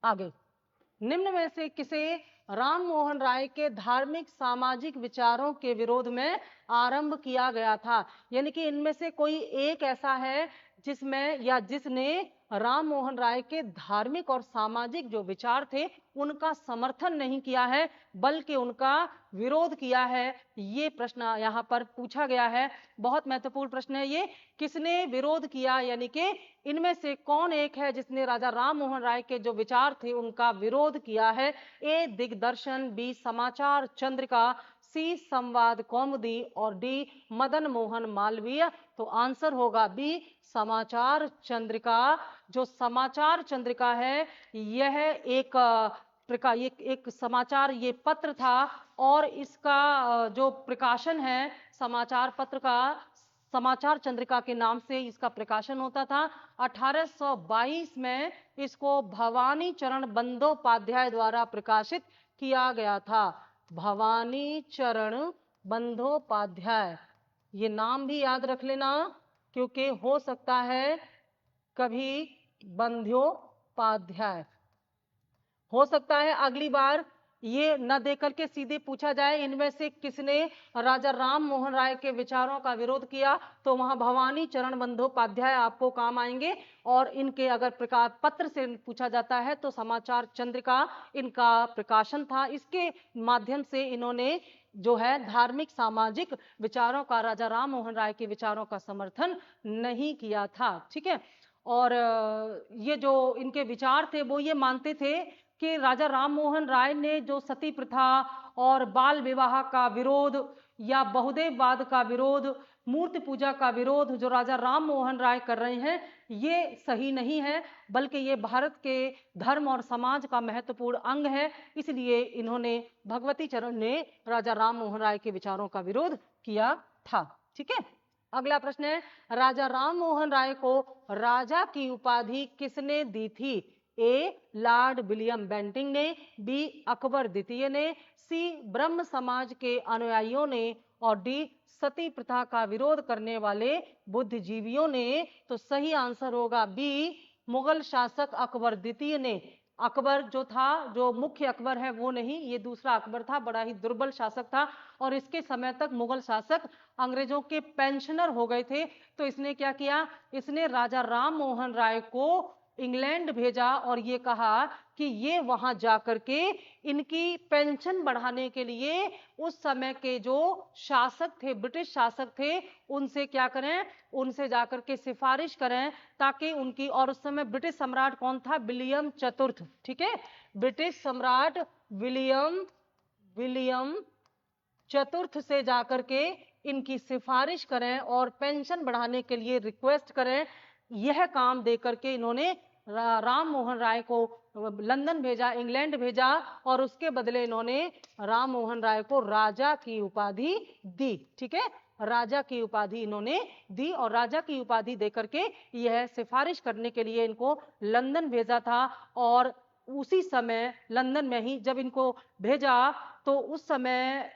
आगे, निम्न में से किसे राम मोहन राय के धार्मिक सामाजिक विचारों के विरोध में आरंभ किया गया था? यानी कि इनमें से कोई एक ऐसा है जिसमें या जिसने राम मोहन राय के धार्मिक और सामाजिक जो विचार थे उनका समर्थन नहीं किया है बल्कि उनका विरोध किया है। ये प्रश्न यहाँ पर पूछा गया है, बहुत महत्वपूर्ण प्रश्न है ये। किसने विरोध किया, यानी कि इनमें से कौन एक है जिसने राजा राम मोहन राय के जो विचार थे उनका विरोध किया है? ए, दिग्दर्शन। बी, समाचार चंद्रिका। सी, संवाद कौमुदी। और डी, मदन मोहन मालवीय। तो आंसर होगा बी, समाचार चंद्रिका। जो समाचार चंद्रिका है यह एक प्रकार, ये एक समाचार, ये पत्र था और इसका जो प्रकाशन है समाचार पत्र का, समाचार चंद्रिका के नाम से इसका प्रकाशन होता था। 1822 में इसको भवानी चरण बंदोपाध्याय द्वारा प्रकाशित किया गया था। भवानी चरण बंदोपाध्याय, ये नाम भी याद रख लेना, क्योंकि हो सकता है कभी बंध्योपाध्याय हो सकता है अगली बार ये न देकर के सीधे पूछा जाए इनमें से किसने राजा राम मोहन राय के विचारों का विरोध किया, तो वहां भवानी चरण बंदोपाध्याय आपको काम आएंगे। और इनके अगर प्रकाश पत्र से पूछा जाता है तो समाचार चंद्रिका इनका प्रकाशन था, इसके माध्यम से इन्होंने जो है धार्मिक सामाजिक विचारों का, राजा राम मोहन राय के विचारों का समर्थन नहीं किया था। ठीक है, और ये जो इनके विचार थे वो ये मानते थे कि राजा राम मोहन राय ने जो सती प्रथा और बाल विवाह का विरोध या बहुदेववाद का विरोध, मूर्ति पूजा का विरोध जो राजा राम मोहन राय कर रहे हैं ये सही नहीं है, बल्कि ये भारत के धर्म और समाज का महत्वपूर्ण अंग है। इसलिए इन्होंने, भगवती चरण ने राजा राम मोहन राय के विचारों का विरोध किया था। ठीक है, अगला प्रश्न है, राजा राम मोहन राय को राजा की उपाधि किसने दी थी? ए लॉर्ड विलियम बेंटिंक ने, बी अकबर द्वितीय ने, सी ब्रह्म समाज के अनुयायियों ने और डी सती प्रथा का विरोध करने वाले बुद्धिजीवियों ने। तो सही आंसर होगा बी, मुगल शासक अकबर द्वितीय ने। अकबर जो था, जो मुख्य अकबर है वो नहीं, ये दूसरा अकबर था, बड़ा ही दुर्बल शासक था और इसके समय तक मुगल शासक अंग्रेजों के पेंशनर हो गए थे। तो इसने क्या किया, इसने राजा राम मोहन राय को इंग्लैंड भेजा और ये कहा कि ये वहां जाकर के इनकी पेंशन बढ़ाने के लिए उस समय के जो शासक थे, ब्रिटिश शासक थे, उनसे क्या करें, उनसे जाकर के सिफारिश करें ताकि उनकी, और उस समय ब्रिटिश सम्राट कौन था, विलियम चतुर्थ, ठीक है, ब्रिटिश सम्राट विलियम चतुर्थ से जाकर के इनकी सिफारिश करें और पेंशन बढ़ाने के लिए रिक्वेस्ट करें। यह काम देकर के इन्होंने राम मोहन राय को लंदन भेजा, इंग्लैंड भेजा और उसके बदले इन्होंने राम मोहन राय को राजा की उपाधि दी, ठीक है, राजा की उपाधि इन्होंने दी और राजा की उपाधि देकर के यह सिफारिश करने के लिए इनको लंदन भेजा था। और उसी समय लंदन में ही जब इनको भेजा तो उस समय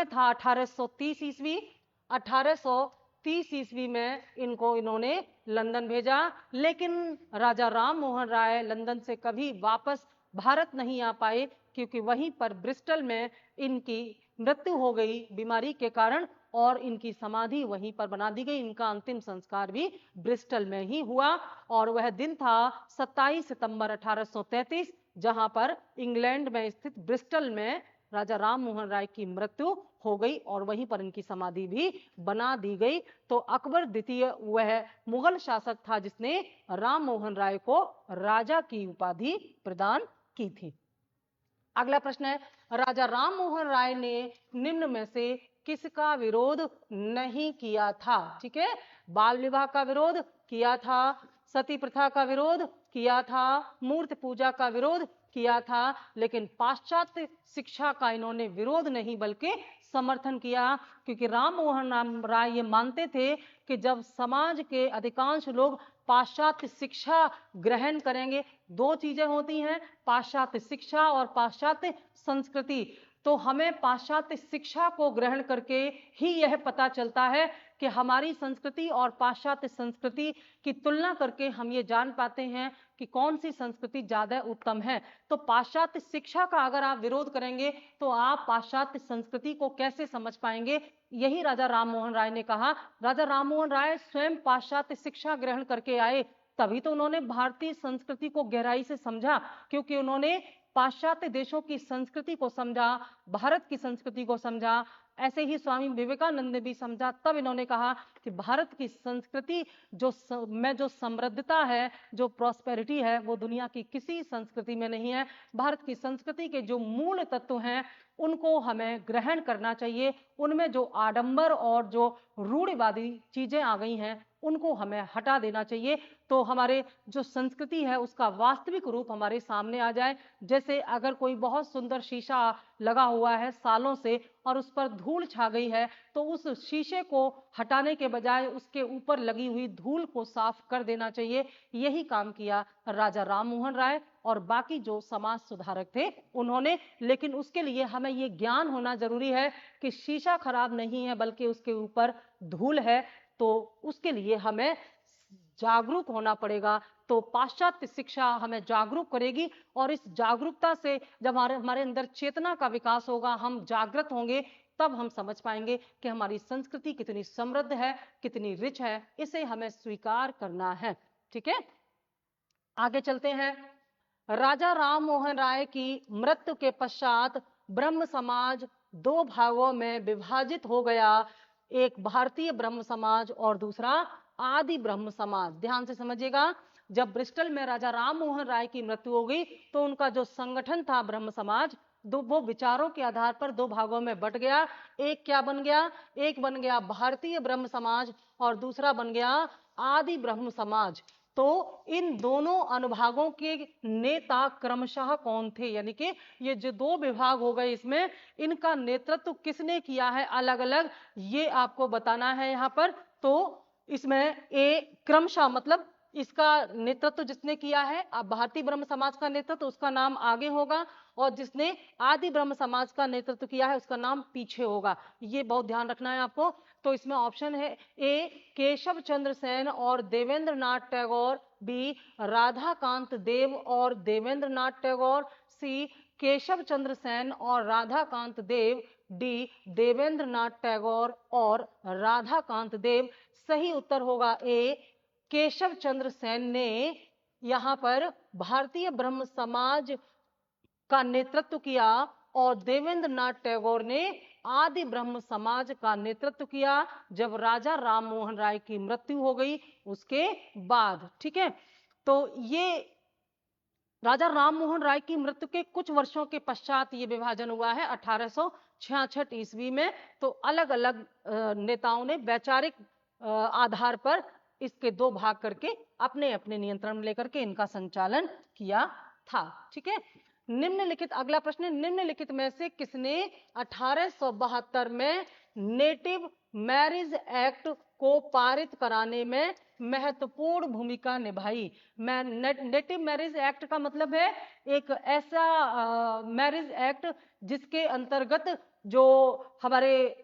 था 1830 ईस्वी। 1830 ईस्वी में इनको इन्होंने लंदन भेजा, लेकिन राजा राम मोहन राय लंदन से कभी वापस भारत नहीं आ पाए क्योंकि वहीं पर ब्रिस्टल में इनकी मृत्यु हो गई बीमारी के कारण और इनकी समाधि वहीं पर बना दी गई। इनका अंतिम संस्कार भी ब्रिस्टल में ही हुआ और वह दिन था 27 सितंबर 1833, जहां पर इंग्लैंड में स्थित ब्रिस्टल में राजा राम मोहन राय की मृत्यु हो गई और वहीं पर इनकी समाधि भी बना दी गई। तो अकबर द्वितीय वह मुगल शासक था जिसने राम मोहन राय को राजा की उपाधि प्रदान की थी। अगला प्रश्न है, राजा राम मोहन राय ने निम्न में से किसका विरोध नहीं किया था, ठीक है, बाल विवाह का विरोध किया था, सती प्रथा का विरोध किया था, मूर्ति पूजा का विरोध किया था, लेकिन पाश्चात्य शिक्षा का इन्होंने विरोध नहीं बल्कि समर्थन किया, क्योंकि राम मोहन राय ये मानते थे कि जब समाज के अधिकांश लोग पाश्चात्य शिक्षा ग्रहण करेंगे, दो चीजें होती हैं, पाश्चात्य शिक्षा और पाश्चात्य संस्कृति, तो हमें पाश्चात्य शिक्षा को ग्रहण करके ही यह पता चलता है कि हमारी संस्कृति और पाश्चात्य संस्कृति की तुलना करके हम ये जान पाते हैं कि कौन सी संस्कृति ज्यादा उत्तम है। तो पाश्चात्य शिक्षा का अगर आप विरोध करेंगे तो आप पाश्चात्य संस्कृति को कैसे समझ पाएंगे, यही राजा राम मोहन राय ने कहा। राजा राम मोहन राय स्वयं पाश्चात्य शिक्षा ग्रहण करके आए, तभी तो उन्होंने भारतीय संस्कृति को गहराई से समझा, क्योंकि उन्होंने पाश्चात्य देशों की संस्कृति को समझा, भारत की संस्कृति को समझा। ऐसे ही स्वामी विवेकानंद ने भी समझा, तब इन्होंने कहा कि भारत की संस्कृति में जो समृद्धता है, जो प्रॉस्पेरिटी है, वो दुनिया की किसी संस्कृति में नहीं है। भारत की संस्कृति के जो मूल तत्व हैं उनको हमें ग्रहण करना चाहिए, उनमें जो आडंबर और जो रूढ़िवादी चीजें आ गई हैं उनको हमें हटा देना चाहिए, तो हमारे जो संस्कृति है उसका वास्तविक रूप हमारे सामने आ जाए। जैसे अगर कोई बहुत सुंदर शीशा लगा हुआ है सालों से और उस पर धूल छा गई है, तो उस शीशे को हटाने के बजाय उसके ऊपर लगी हुई धूल को साफ कर देना चाहिए। यही काम किया राजा राम मोहन राय और बाकी जो समाज सुधारक थे उन्होंने। लेकिन उसके लिए हमें ये ज्ञान होना जरूरी है कि शीशा खराब नहीं है बल्कि उसके ऊपर धूल है, तो उसके लिए हमें जागरूक होना पड़ेगा। तो पाश्चात्य शिक्षा हमें जागरूक करेगी और इस जागरूकता से जब हमारे अंदर चेतना का विकास होगा, हम जागृत होंगे, तब हम समझ पाएंगे कि हमारी संस्कृति कितनी समृद्ध है, कितनी रिच है, इसे हमें स्वीकार करना है। ठीक है, आगे चलते हैं। राजा राम मोहन राय की मृत्यु के पश्चात ब्रह्म समाज दो भागों में विभाजित हो गया, एक भारतीय ब्रह्म समाज और दूसरा आदि ब्रह्म समाज। ध्यान से समझिएगा, जब ब्रिस्टल में राजा राम मोहन राय की मृत्यु हो गई तो उनका जो संगठन था ब्रह्म समाज, वो विचारों के आधार पर दो भागों में बट गया। एक क्या बन गया, एक बन गया भारतीय ब्रह्म समाज और दूसरा बन गया आदि ब्रह्म समाज। तो इन दोनों अनुभागों के नेता क्रमशः कौन थे, यानी कि ये जो दो विभाग हो गए इसमें इनका नेतृत्व किसने किया है अलग अलग, ये आपको बताना है यहाँ पर। तो इसमें क्रमशः मतलब इसका नेतृत्व जिसने किया है, अब भारतीय ब्रह्म समाज का नेतृत्व, उसका नाम आगे होगा, और जिसने आदि ब्रह्म समाज का नेतृत्व किया है उसका नाम पीछे होगा। ये बहुत ध्यान रखना है आपको। तो इसमें ऑप्शन है ए केशव चंद्र सेन और देवेंद्र नाथ टैगोर, बी राधाकांत देव और देवेंद्र नाथ टैगोर, सी केशव चंद्र सेन और राधाकांत देव, डी देवेंद्र नाथ टैगोर और राधाकांत देव। सही उत्तर होगा ए केशव चंद्र सेन ने यहाँ पर भारतीय ब्रह्म समाज का नेतृत्व किया, और देवेंद्र नाथ टैगोर ने आदि ब्रह्म समाज का नेतृत्व किया जब राजा राम मोहन राय की मृत्यु हो गई उसके बाद। ठीक है, तो ये राजा राम मोहन राय की मृत्यु के कुछ वर्षों के पश्चात ये विभाजन हुआ है 1866 ईस्वी में। तो अलग अलग नेताओं ने वैचारिक आधार पर इसके दो भाग करके अपने अपने नियंत्रण में लेकर के इनका संचालन किया था। ठीक है, निम्नलिखित, अगला प्रश्न है, निम्नलिखित में से किसने 1872 में नेटिव मैरिज एक्ट को पारित कराने में महत्वपूर्ण भूमिका निभाई? नेटिव मैरिज एक्ट का मतलब है एक ऐसा मैरिज एक्ट जिसके अंतर्गत जो हमारे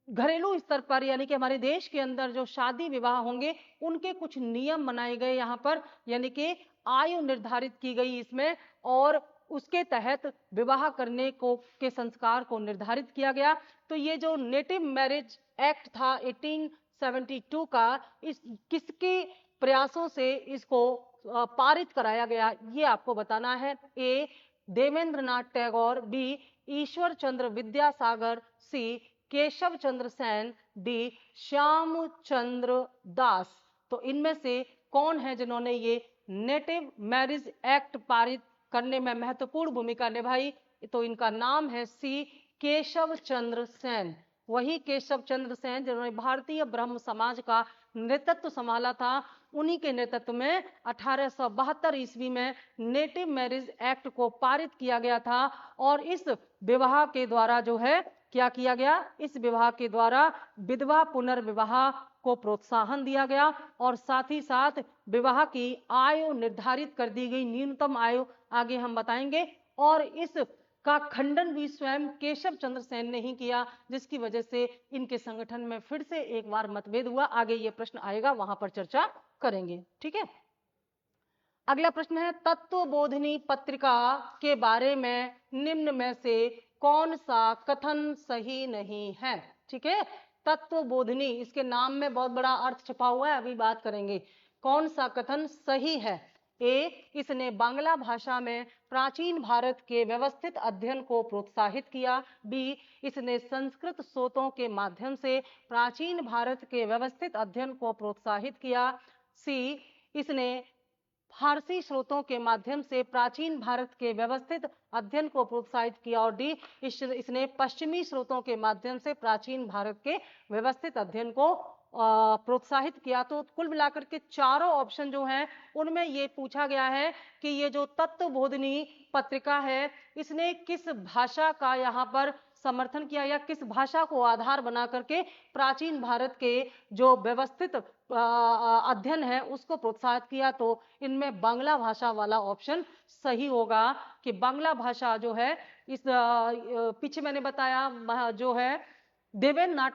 घरेलू स्तर पर यानी कि हमारे देश के अंदर जो शादी विवाह होंगे उनके कुछ नियम बनाए गए यहाँ पर, यानी कि आयु निर्धारित की गई इसमें, और उसके तहत विवाह करने को के संस्कार को निर्धारित किया गया। तो ये जो नेटिव मैरिज एक्ट था 1872 का, इस किसके प्रयासों से इसको पारित कराया गया ये आपको बताना है। ए देवेंद्र नाथ टैगोर, बी ईश्वर चंद्र विद्यासागर, सी केशव चंद्र सेन, डी श्यामचंद्र दास। तो इनमें से कौन है जिन्होंने ये नेटिव मैरिज एक्ट पारित करने में महत्वपूर्ण भूमिका निभाई? तो इनका नाम है सी केशव चंद्र सेन। वही केशव चंद्र सेन जिन्होंने भारतीय ब्रह्म समाज का नेतृत्व संभाला था, उन्हीं के नेतृत्व में 1872 ईस्वी में नेटिव मैरिज एक्ट को पारित किया गया था। और इस विवाह के द्वारा जो है क्या किया गया, इस विवाह के द्वारा विधवा पुनर्विवाह को प्रोत्साहन दिया गया, और साथ ही साथ विवाह की आयु निर्धारित कर दी गई, न्यूनतम आयु आगे हम बताएंगे। और इस का खंडन भी स्वयं केशव चंद्र सेन ने ही किया, जिसकी वजह से इनके संगठन में फिर से एक बार मतभेद हुआ। आगे ये प्रश्न आएगा, वहां पर चर्चा करेंगे। ठीक है, अगला प्रश्न है, तत्वबोधिनी पत्रिका के बारे में निम्न में से कौन सा कथन सही नहीं है? ठीक है, तत्वबोधिनी, इसके नाम में बहुत बड़ा अर्थ छुपा हुआ है, अभी बात करेंगे। कौन सा कथन सही है? ए इसने बांग्ला भाषा में प्राचीन भारत के व्यवस्थित अध्ययन को प्रोत्साहित किया, बी इसने संस्कृत स्रोतों के माध्यम से प्राचीन भारत के व्यवस्थित अध्ययन को प्रोत्साहित किया, सी इसने फारसी स्रोतों के माध्यम से प्राचीन भारत के व्यवस्थित अध्ययन को प्रोत्साहित किया, और डी इसने पश्चिमी स्रोतों के माध्यम से प्राचीन भारत के व्यवस्थित अध्ययन को प्रोत्साहित किया। तो कुल मिलाकर के चारों ऑप्शन जो हैं उनमें ये पूछा गया है कि ये जो तत्वबोधिनी पत्रिका है इसने किस भाषा का यहाँ पर समर्थन किया, या किस भाषा को आधार बना करके प्राचीन भारत के जो व्यवस्थित अध्ययन है उसको प्रोत्साहित किया। तो इनमें बांग्ला भाषा वाला ऑप्शन सही होगा कि बांग्ला भाषा जो है, इस पीछे मैंने बताया जो है देवेंद्र नाथ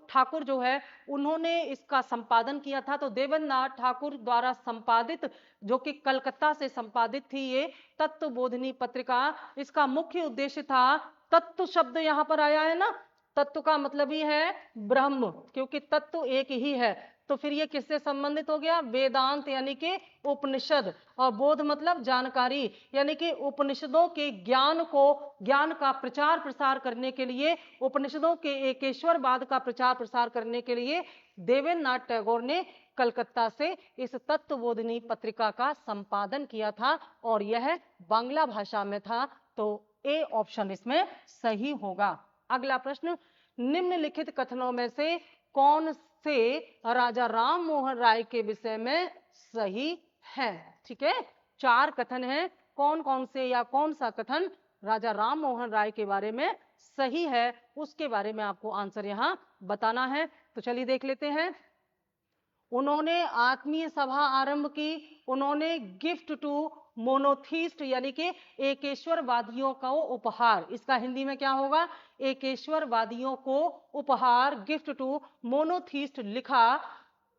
ठाकुर जो है उन्होंने इसका संपादन किया था। तो देवेंद्र नाथ ठाकुर द्वारा संपादित, जो कि कलकत्ता से संपादित थी ये तत्वबोधिनी पत्रिका, इसका मुख्य उद्देश्य था, तत्व शब्द यहाँ पर आया है ना, तत्व का मतलब ही है ब्रह्म, क्योंकि तत्व एक ही है। तो फिर ये किससे संबंधित हो गया? वेदांत यानी कि उपनिषद, और बोध मतलब जानकारी, यानी कि उपनिषदों के ज्ञान का प्रचार प्रसार करने के लिए, उपनिषदों के एकेश्वरवाद का प्रचार प्रसार करने के लिए देवेंद्र नाथ टैगोर ने कलकत्ता से इस तत्वबोधिनी पत्रिका का संपादन किया था, और यह बांग्ला भाषा में था। तो ए ऑप्शन इसमें सही होगा। अगला प्रश्न, निम्नलिखित कथनों में से कौन से राजा राम मोहन राय के विषय में सही है? ठीक है, चार कथन हैं, कौन कौन से या कौन सा कथन राजा राम मोहन राय के बारे में सही है उसके बारे में आपको आंसर यहां बताना है। तो चलिए देख लेते हैं। उन्होंने आत्मीय सभा आरंभ की, उन्होंने गिफ्ट टू मोनोथीस्ट यानी कि एकेश्वरवादियों को उपहार, इसका हिंदी में क्या होगा, एकेश्वरवादियों को उपहार, गिफ्ट टू मोनोथीस्ट लिखा।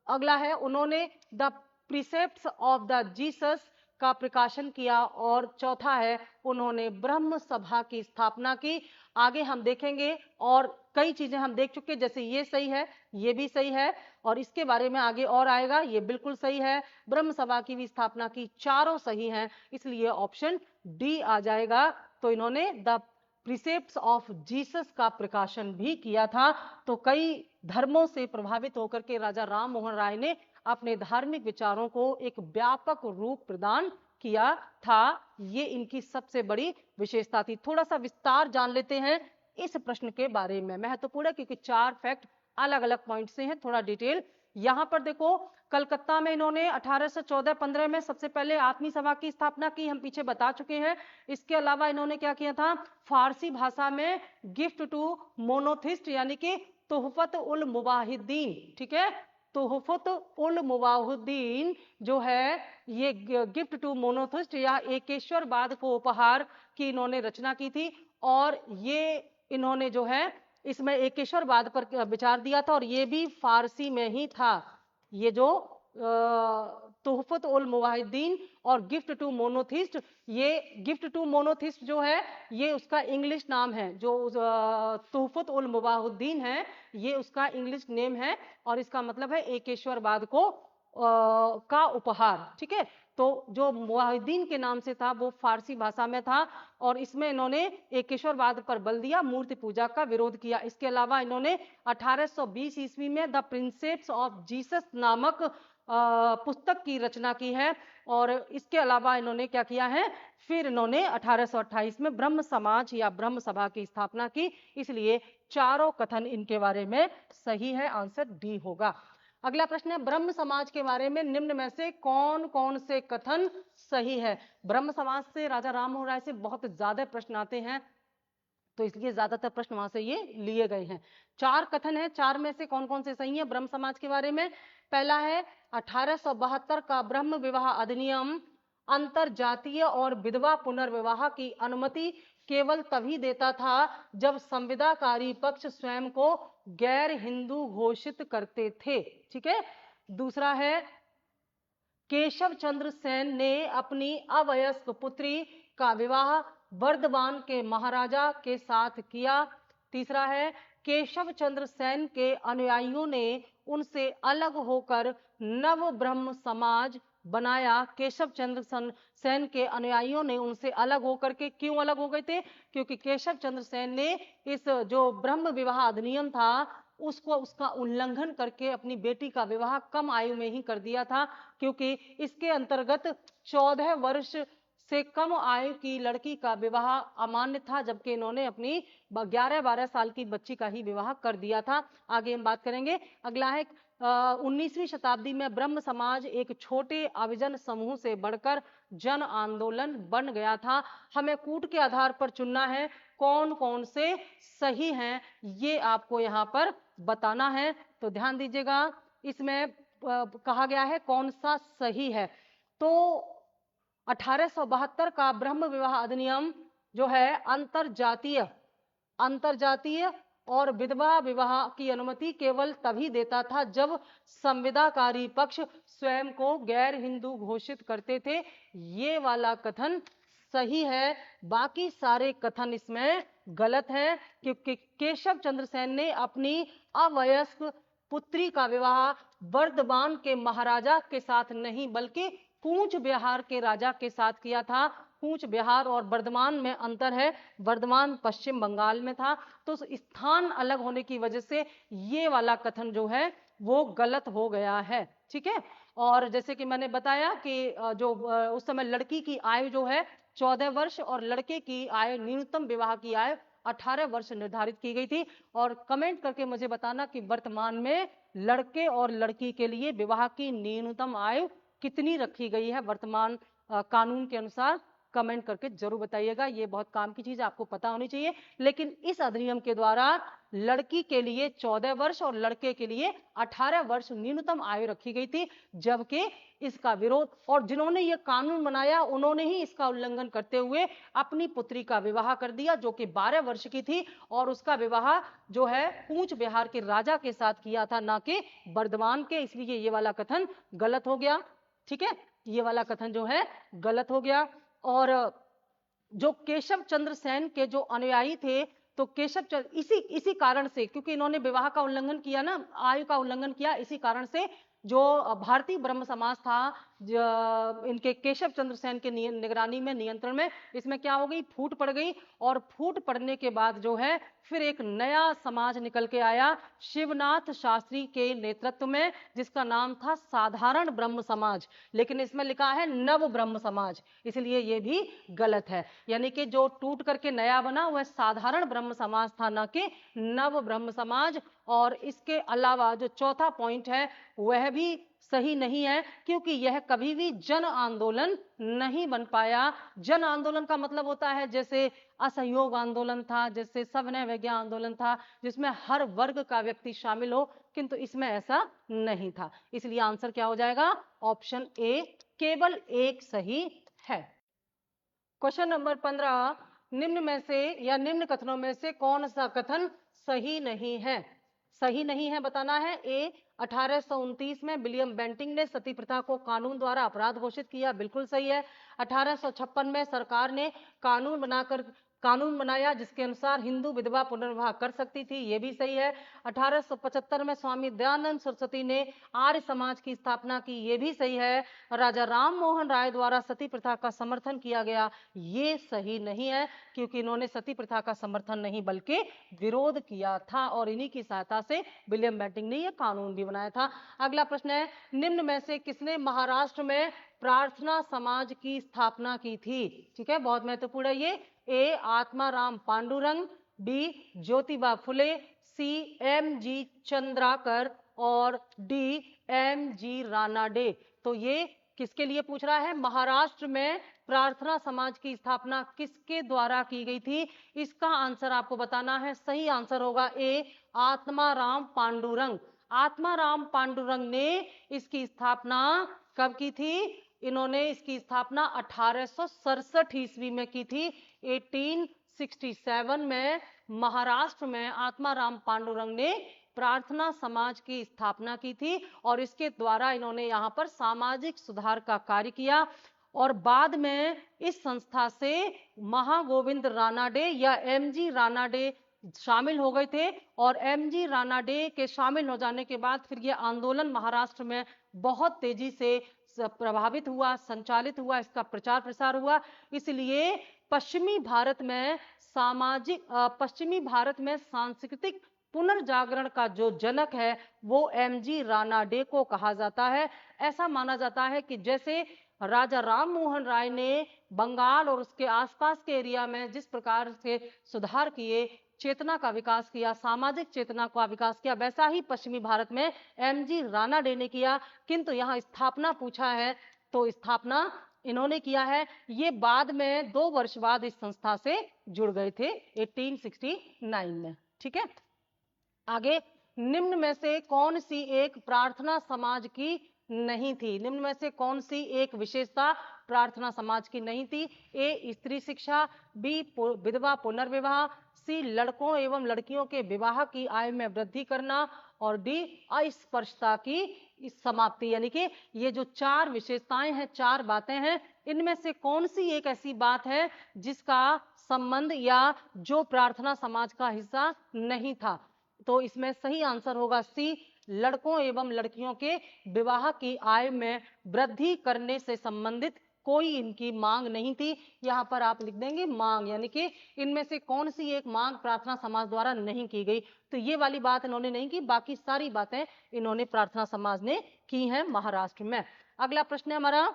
अगला है उन्होंने the precepts of the Jesus का प्रकाशन किया, और चौथा है उन्होंने ब्रह्म सभा की स्थापना की। आगे हम देखेंगे और कई चीजें हम देख चुके, जैसे ये सही है, ये भी सही है, और इसके बारे में आगे और आएगा, ये बिल्कुल सही है। ब्रह्म सभा की भी स्थापना की, चारों सही हैं, इसलिए ऑप्शन डी आ जाएगा। तो इन्होंने द प्रीसेप्ट्स ऑफ जीसस का प्रकाशन भी किया था। तो कई धर्मों से प्रभावित होकर के राजा राम मोहन राय ने अपने धार्मिक विचारों को एक व्यापक रूप प्रदान किया था। ये इनकी सबसे बड़ी विशेषता थी। थोड़ा सा विस्तार जान लेते हैं इस प्रश्न के बारे में, महत्वपूर्ण है क्योंकि 4 फैक्ट अलग अलग पॉइंट से हैं, थोड़ा डिटेल। यहां पर देखो, कलकत्ता में इन्होंने 1814-15 में सबसे पहले आत्मी सभा की स्थापना की, हम पीछे बता चुके हैं। इसके अलावा इन्होंने क्या किया था, फारसी भाषा में गिफ्ट टू मोनोथिस्ट यानी कि तोहफत उल मुवाहिदीन, ठीक है, तोहफत उल मुवाहिदीन जो है, ये गिफ्ट टू मोनोथिस्ट या एकेश्वरवाद को उपहार की इन्होंने रचना की थी। और ये इन्होंने जो है इसमें एकेश्वरवाद पर विचार दिया था, और ये भी फारसी में ही था। ये जो तोहफत उल मुवाहिदीन और गिफ्ट टू मोनोथिस्ट, ये गिफ्ट टू मोनोथिस्ट जो है ये उसका इंग्लिश नाम है, जो तोहफत उल मुवाहिदीन है ये उसका इंग्लिश नेम है, और इसका मतलब है एकेश्वरवाद को का उपहार, ठीक है। तो जो मुवाहिदीन के नाम से था वो फारसी भाषा में था, और इसमें इन्होंने एकेश्वरवाद पर बल दिया, मूर्ति पूजा का विरोध किया। इसके अलावा इन्होंने 1820 ईस्वी में द प्रिंसेप्स ऑफ जीसस नामक पुस्तक की रचना की है। और इसके अलावा इन्होंने क्या किया है, फिर इन्होंने 1828 में ब्रह्म समाज या ब्रह्म सभा की स्थापना की। इसलिए चारों कथन इनके बारे में सही है, आंसर डी होगा। अगला प्रश्न है, ब्रह्म समाज के बारे में निम्न में से कौन कौन से कथन सही है। ब्रह्म समाज से राजा राम मोहन राय से बहुत ज्यादा प्रश्न आते हैं, तो इसलिए ज्यादातर प्रश्न वहां से ये लिए गए हैं। 4 कथन है, 4 में से कौन कौन से सही है ब्रह्म समाज के बारे में। पहला है 1872 का ब्रह्म विवाह अधिनियम अंतर जातीय और विधवा पुनर्विवाह की अनुमति केवल तभी देता था जब संविदाकारी पक्ष स्वयं को गैर हिंदू घोषित करते थे, ठीक है। दूसरा है केशव चंद्र सेन ने अपनी अवयस्क पुत्री का विवाह बर्दवान के महाराजा के साथ किया। तीसरा है केशव चंद्र सेन के अनुयायियों ने उनसे अलग होकर नव ब्रह्म समाज बनाया। केशव चंद्र सेन के अनुयायियों ने उनसे अलग होकर के, क्यों अलग हो गए थे, क्योंकि केशव चंद्र सेन ने इस जो ब्रह्म विवाह अधिनियम था उसका उल्लंघन करके अपनी बेटी का विवाह कम आयु में ही कर दिया था, क्योंकि इसके अंतर्गत 14 वर्ष से कम आयु की लड़की का विवाह अमान्य था, जबकि इन्होंने अपनी 11-12 साल की बच्ची का ही विवाह कर दिया था। आगे हम बात करेंगे। अगला है 19वीं शताब्दी में ब्रह्म समाज एक छोटे अभिजन समूह से बढ़कर जन आंदोलन बन गया था। हमें कूट के आधार पर चुनना है कौन कौन से सही हैं, ये आपको यहाँ पर बताना है। तो ध्यान दीजिएगा, इसमें कहा गया है कौन सा सही है। तो 1872 का ब्रह्म विवाह अधिनियम जो है अंतरजातीय और विधवा विवाह की अनुमति केवल तभी देता था जब संविदाकारी पक्ष स्वयं को गैर हिंदू घोषित करते थे। ये वाला कथन सही है, बाकी सारे कथन इसमें गलत है, क्योंकि केशव चंद्र सेन ने अपनी अवयस्क पुत्री का विवाह बर्दवान के महाराजा के साथ नहीं बल्कि कूच बिहार के राजा के साथ किया था। कूच बिहार और बर्दवान में अंतर है, बर्दवान पश्चिम बंगाल में था, तो स्थान अलग होने की वजह से ये वाला कथन जो है वो गलत हो गया है, ठीक है। और जैसे कि मैंने बताया कि जो उस समय लड़की की आयु जो है 14 वर्ष और लड़के की आयु, न्यूनतम विवाह की आयु 18 वर्ष निर्धारित की गई थी। और कमेंट करके मुझे बताना कि वर्तमान में लड़के और लड़की के लिए विवाह की न्यूनतम आयु कितनी रखी गई है वर्तमान कानून के अनुसार। कमेंट करके जरूर बताइएगा। ये बहुत काम की चीज आपको पता होनी चाहिए। लेकिन इस अधिनियम के द्वारा लड़की के लिए 14 वर्ष और लड़के के लिए 18 वर्ष न्यूनतम आयु रखी गई थी, जबकि इसका विरोध और जिन्होंने ये कानून बनाया उन्होंने ही इसका उल्लंघन करते हुए अपनी पुत्री का विवाह कर दिया, जो कि 12 वर्ष की थी, और उसका विवाह जो है पूंछ बिहार के राजा के साथ किया था, ना कि बर्धमान के। इसलिए ये वाला कथन गलत हो गया। ठीक है, ये वाला कथन जो है गलत हो गया। और जो केशव चंद्र सेन के जो अनुयायी थे, तो केशव चंद्र इसी कारण से, क्योंकि इन्होंने विवाह का उल्लंघन किया ना, आयु का उल्लंघन किया, इसी कारण से जो भारतीय ब्रह्म समाज था, इनके केशव चंद्र सेन के निगरानी में, नियंत्रण में, इसमें क्या हो गई, फूट पड़ गई। और फूट पड़ने के बाद जो है फिर एक नया समाज निकल के आया शिवनाथ शास्त्री के नेतृत्व में, जिसका नाम था साधारण ब्रह्म समाज, लेकिन इसमें लिखा है नव ब्रह्म समाज, इसलिए ये भी गलत है। यानी कि जो टूट करके नया बना वह साधारण ब्रह्म समाज था, ना कि नव ब्रह्म समाज। और इसके अलावा जो चौथा पॉइंट है वह भी सही नहीं है, क्योंकि यह कभी भी जन आंदोलन नहीं बन पाया। जन आंदोलन का मतलब होता है जैसे असहयोग आंदोलन था, जैसे सविनय अवज्ञा आंदोलन था, जिसमें हर वर्ग का व्यक्ति शामिल हो, किंतु इसमें ऐसा नहीं था। इसलिए आंसर क्या हो जाएगा, ऑप्शन ए, केवल एक सही है। क्वेश्चन नंबर 15, निम्न में से या निम्न कथनों में से कौन सा कथन सही नहीं है? सही नहीं है बताना है। ए, 1829 में विलियम बेंटिंग ने सती प्रथा को कानून द्वारा अपराध घोषित किया, बिल्कुल सही है। 1856 में सरकार ने कानून बनाया जिसके अनुसार हिंदू विधवा पुनर्विवाह कर सकती थी, ये भी सही है। 1875 में स्वामी दयानंद सरस्वती ने आर्य समाज की स्थापना की, ये भी सही है। राजा राम मोहन राय द्वारा सती प्रथा का समर्थन किया गया, ये सही नहीं है, क्योंकि इन्होंने सती प्रथा का समर्थन नहीं बल्कि विरोध किया था, और इन्हीं की सहायता से विलियम बेंटिंग ने यह कानून भी बनाया था। अगला प्रश्न है, निम्न में से किसने महाराष्ट्र में प्रार्थना समाज की स्थापना की थी? ठीक है, बहुत महत्वपूर्ण है ये। ए, आत्माराम पांडुरंग, बी, ज्योतिबा फुले, सी, एम.जी. चंद्राकर, और डी, एम.जी. रानाडे। तो ये किसके लिए पूछ रहा है? महाराष्ट्र में प्रार्थना समाज की स्थापना किसके द्वारा की गई थी? इसका आंसर आपको बताना है। सही आंसर होगा ए, आत्माराम पांडुरंग। आत्माराम पांडुरंग ने इसकी स्थापना कब की थी? इन्होंने इसकी स्थापना 1867 ईस्वी में की थी। 1867 में महाराष्ट्र में आत्माराम पांडुरंग ने प्रार्थना समाज की स्थापना की थी, और इसके द्वारा इन्होंने यहाँ पर सामाजिक सुधार का कार्य किया। और बाद में इस संस्था से महागोविंद रानाडे या एम.जी. रानाडे शामिल हो गए थे, और एम.जी. रानाडे के शामिल हो जाने के बाद फिर ये आंदोलन महाराष्ट्र में बहुत तेजी से प्रभावित हुआ, संचालित हुआ, इसका प्रचार प्रसार हुआ। इसलिए पश्चिमी भारत में सांस्कृतिक पुनर्जागरण का जो जनक है वो एम.जी. रानाडे को कहा जाता है। ऐसा माना जाता है कि जैसे राजा राम मोहन राय ने बंगाल और उसके आसपास के एरिया में जिस प्रकार से सुधार किए, चेतना का विकास किया, सामाजिक चेतना का विकास किया, वैसा ही पश्चिमी भारत में एम.जी. रानाडे ने किया। किंतु यहाँ स्थापना पूछा है, तो स्थापना इन्होंने किया है। ये बाद में 2 वर्ष बाद इस संस्था से जुड़ गए थे 1869 में। ठीक है, आगे, निम्न में से कौन सी एक प्रार्थना समाज की नहीं थी? निम्न में से कौन सी एक विशेषता प्रार्थना समाज की नहीं थी? ए, स्त्री शिक्षा, बी, विधवा पुनर्विवाह, सी, लड़कों एवं लड़कियों के विवाह की आयु में वृद्धि करना, और डी, अस्पृश्यता की समाप्ति। यानी कि ये जो 4 विशेषताएं हैं, 4 बातें हैं, इनमें से कौन सी एक ऐसी बात है जिसका संबंध या जो प्रार्थना समाज का हिस्सा नहीं था? तो इसमें सही आंसर होगा सी, लड़कों एवं लड़कियों के विवाह की आयु में वृद्धि करने से संबंधित कोई इनकी मांग नहीं थी। यहाँ पर आप लिख देंगे मांग, यानी कि इनमें से कौन सी एक मांग प्रार्थना समाज द्वारा नहीं की गई। तो ये वाली बात इन्होंने नहीं की, बाकी सारी बातें इन्होंने प्रार्थना समाज ने की हैं महाराष्ट्र में। अगला प्रश्न है हमारा,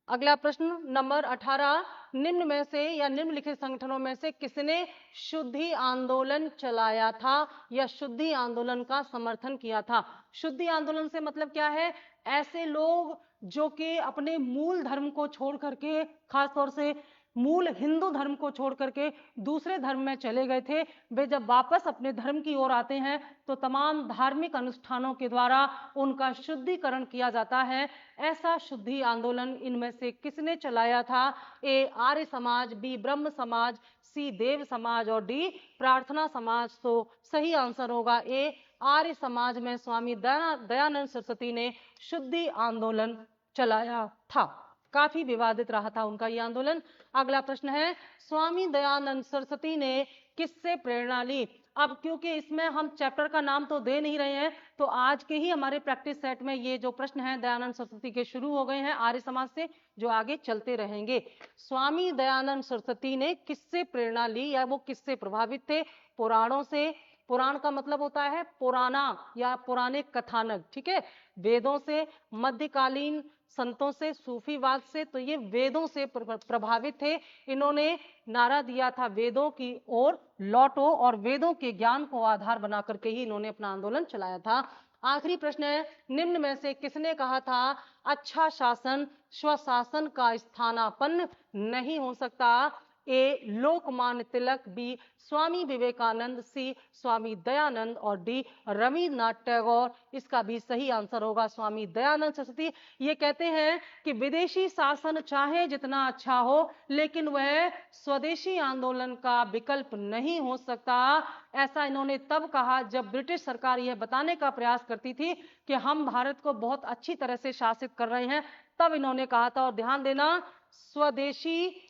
अगला प्रश्न नंबर 18, निम्न में से या निम्नलिखित संगठनों में से किसने शुद्धि आंदोलन चलाया था या शुद्धि आंदोलन का समर्थन किया था? शुद्धि आंदोलन से मतलब क्या है? ऐसे लोग जो कि अपने मूल धर्म को छोड़ करके, खासतौर से मूल हिंदू धर्म को छोड़ करके दूसरे धर्म में चले गए थे, वे जब वापस अपने धर्म की ओर आते हैं तो तमाम धार्मिक अनुष्ठानों के द्वारा उनका शुद्धिकरण किया जाता है। ऐसा शुद्धि आंदोलन इनमें से किसने चलाया था? ए आर्य समाज, बी ब्रह्म समाज, सी देव समाज और डी प्रार्थना समाज। तो सही आंसर होगा ए आर्य समाज में स्वामी दयानंद सरस्वती ने शुद्धि आंदोलन चलाया था। काफी विवादित रहा था उनका ये आंदोलन। अगला प्रश्न है, स्वामी दयानंद सरस्वती ने किससे प्रेरणा ली? अब क्योंकि इसमें हम चैप्टर का नाम तो दे नहीं रहे हैं, तो आज के ही हमारे प्रैक्टिस सेट में ये जो प्रश्न है दयानंद सरस्वती के शुरू हो गए हैं आर्य समाज से, जो आगे चलते रहेंगे। स्वामी दयानंद सरस्वती ने किससे प्रेरणा ली या वो किससे प्रभावित थे? पुराणों से। पुराण का मतलब होता है पुराना या पुराने कथानक, ठीक है। वेदों से, मध्यकालीन संतों से, सूफीवाद से। तो ये वेदों से प्रभावित थे। इन्होंने नारा दिया था वेदों की ओर लौटो, और वेदों के ज्ञान को आधार बना करके ही इन्होंने अपना आंदोलन चलाया था। आखिरी प्रश्न है, निम्न में से किसने कहा था अच्छा शासन स्वशासन का स्थानापन्न नहीं हो सकता? ए लोकमान्य तिलक, बी स्वामी विवेकानंद, सी स्वामी दयानंद और डी रविन्द्रनाथ टैगोर। इसका भी सही आंसर होगा स्वामी दयानंद सरस्वती। ये कहते हैं कि विदेशी शासन चाहे जितना अच्छा हो, लेकिन वह स्वदेशी आंदोलन का विकल्प नहीं हो सकता। ऐसा इन्होंने तब कहा जब ब्रिटिश सरकार यह बताने का प्रयास करती थी कि हम भारत को बहुत अच्छी तरह से शासित कर रहे हैं, तब इन्होंने कहा था। और ध्यान देना, स्वदेशी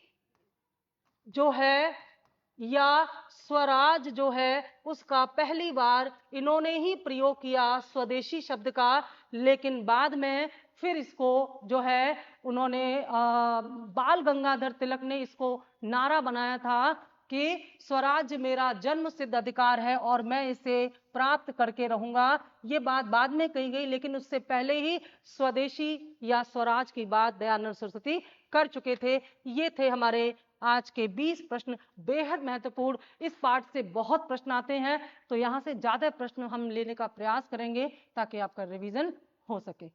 जो है या स्वराज जो है उसका पहली बार इन्होंने ही प्रयोग किया स्वदेशी शब्द का, लेकिन बाद में फिर इसको जो है उन्होंने बाल गंगाधर तिलक ने इसको नारा बनाया था कि स्वराज मेरा जन्म सिद्ध अधिकार है और मैं इसे प्राप्त करके रहूंगा। ये बात बाद में कही गई, लेकिन उससे पहले ही स्वदेशी या स्वराज की बात दयानंद सरस्वती कर चुके थे। ये थे हमारे आज के 20 प्रश्न, बेहद महत्वपूर्ण। इस पार्ट से बहुत प्रश्न आते हैं, तो यहाँ से ज्यादा प्रश्न हम लेने का प्रयास करेंगे ताकि आपका रिवीजन हो सके।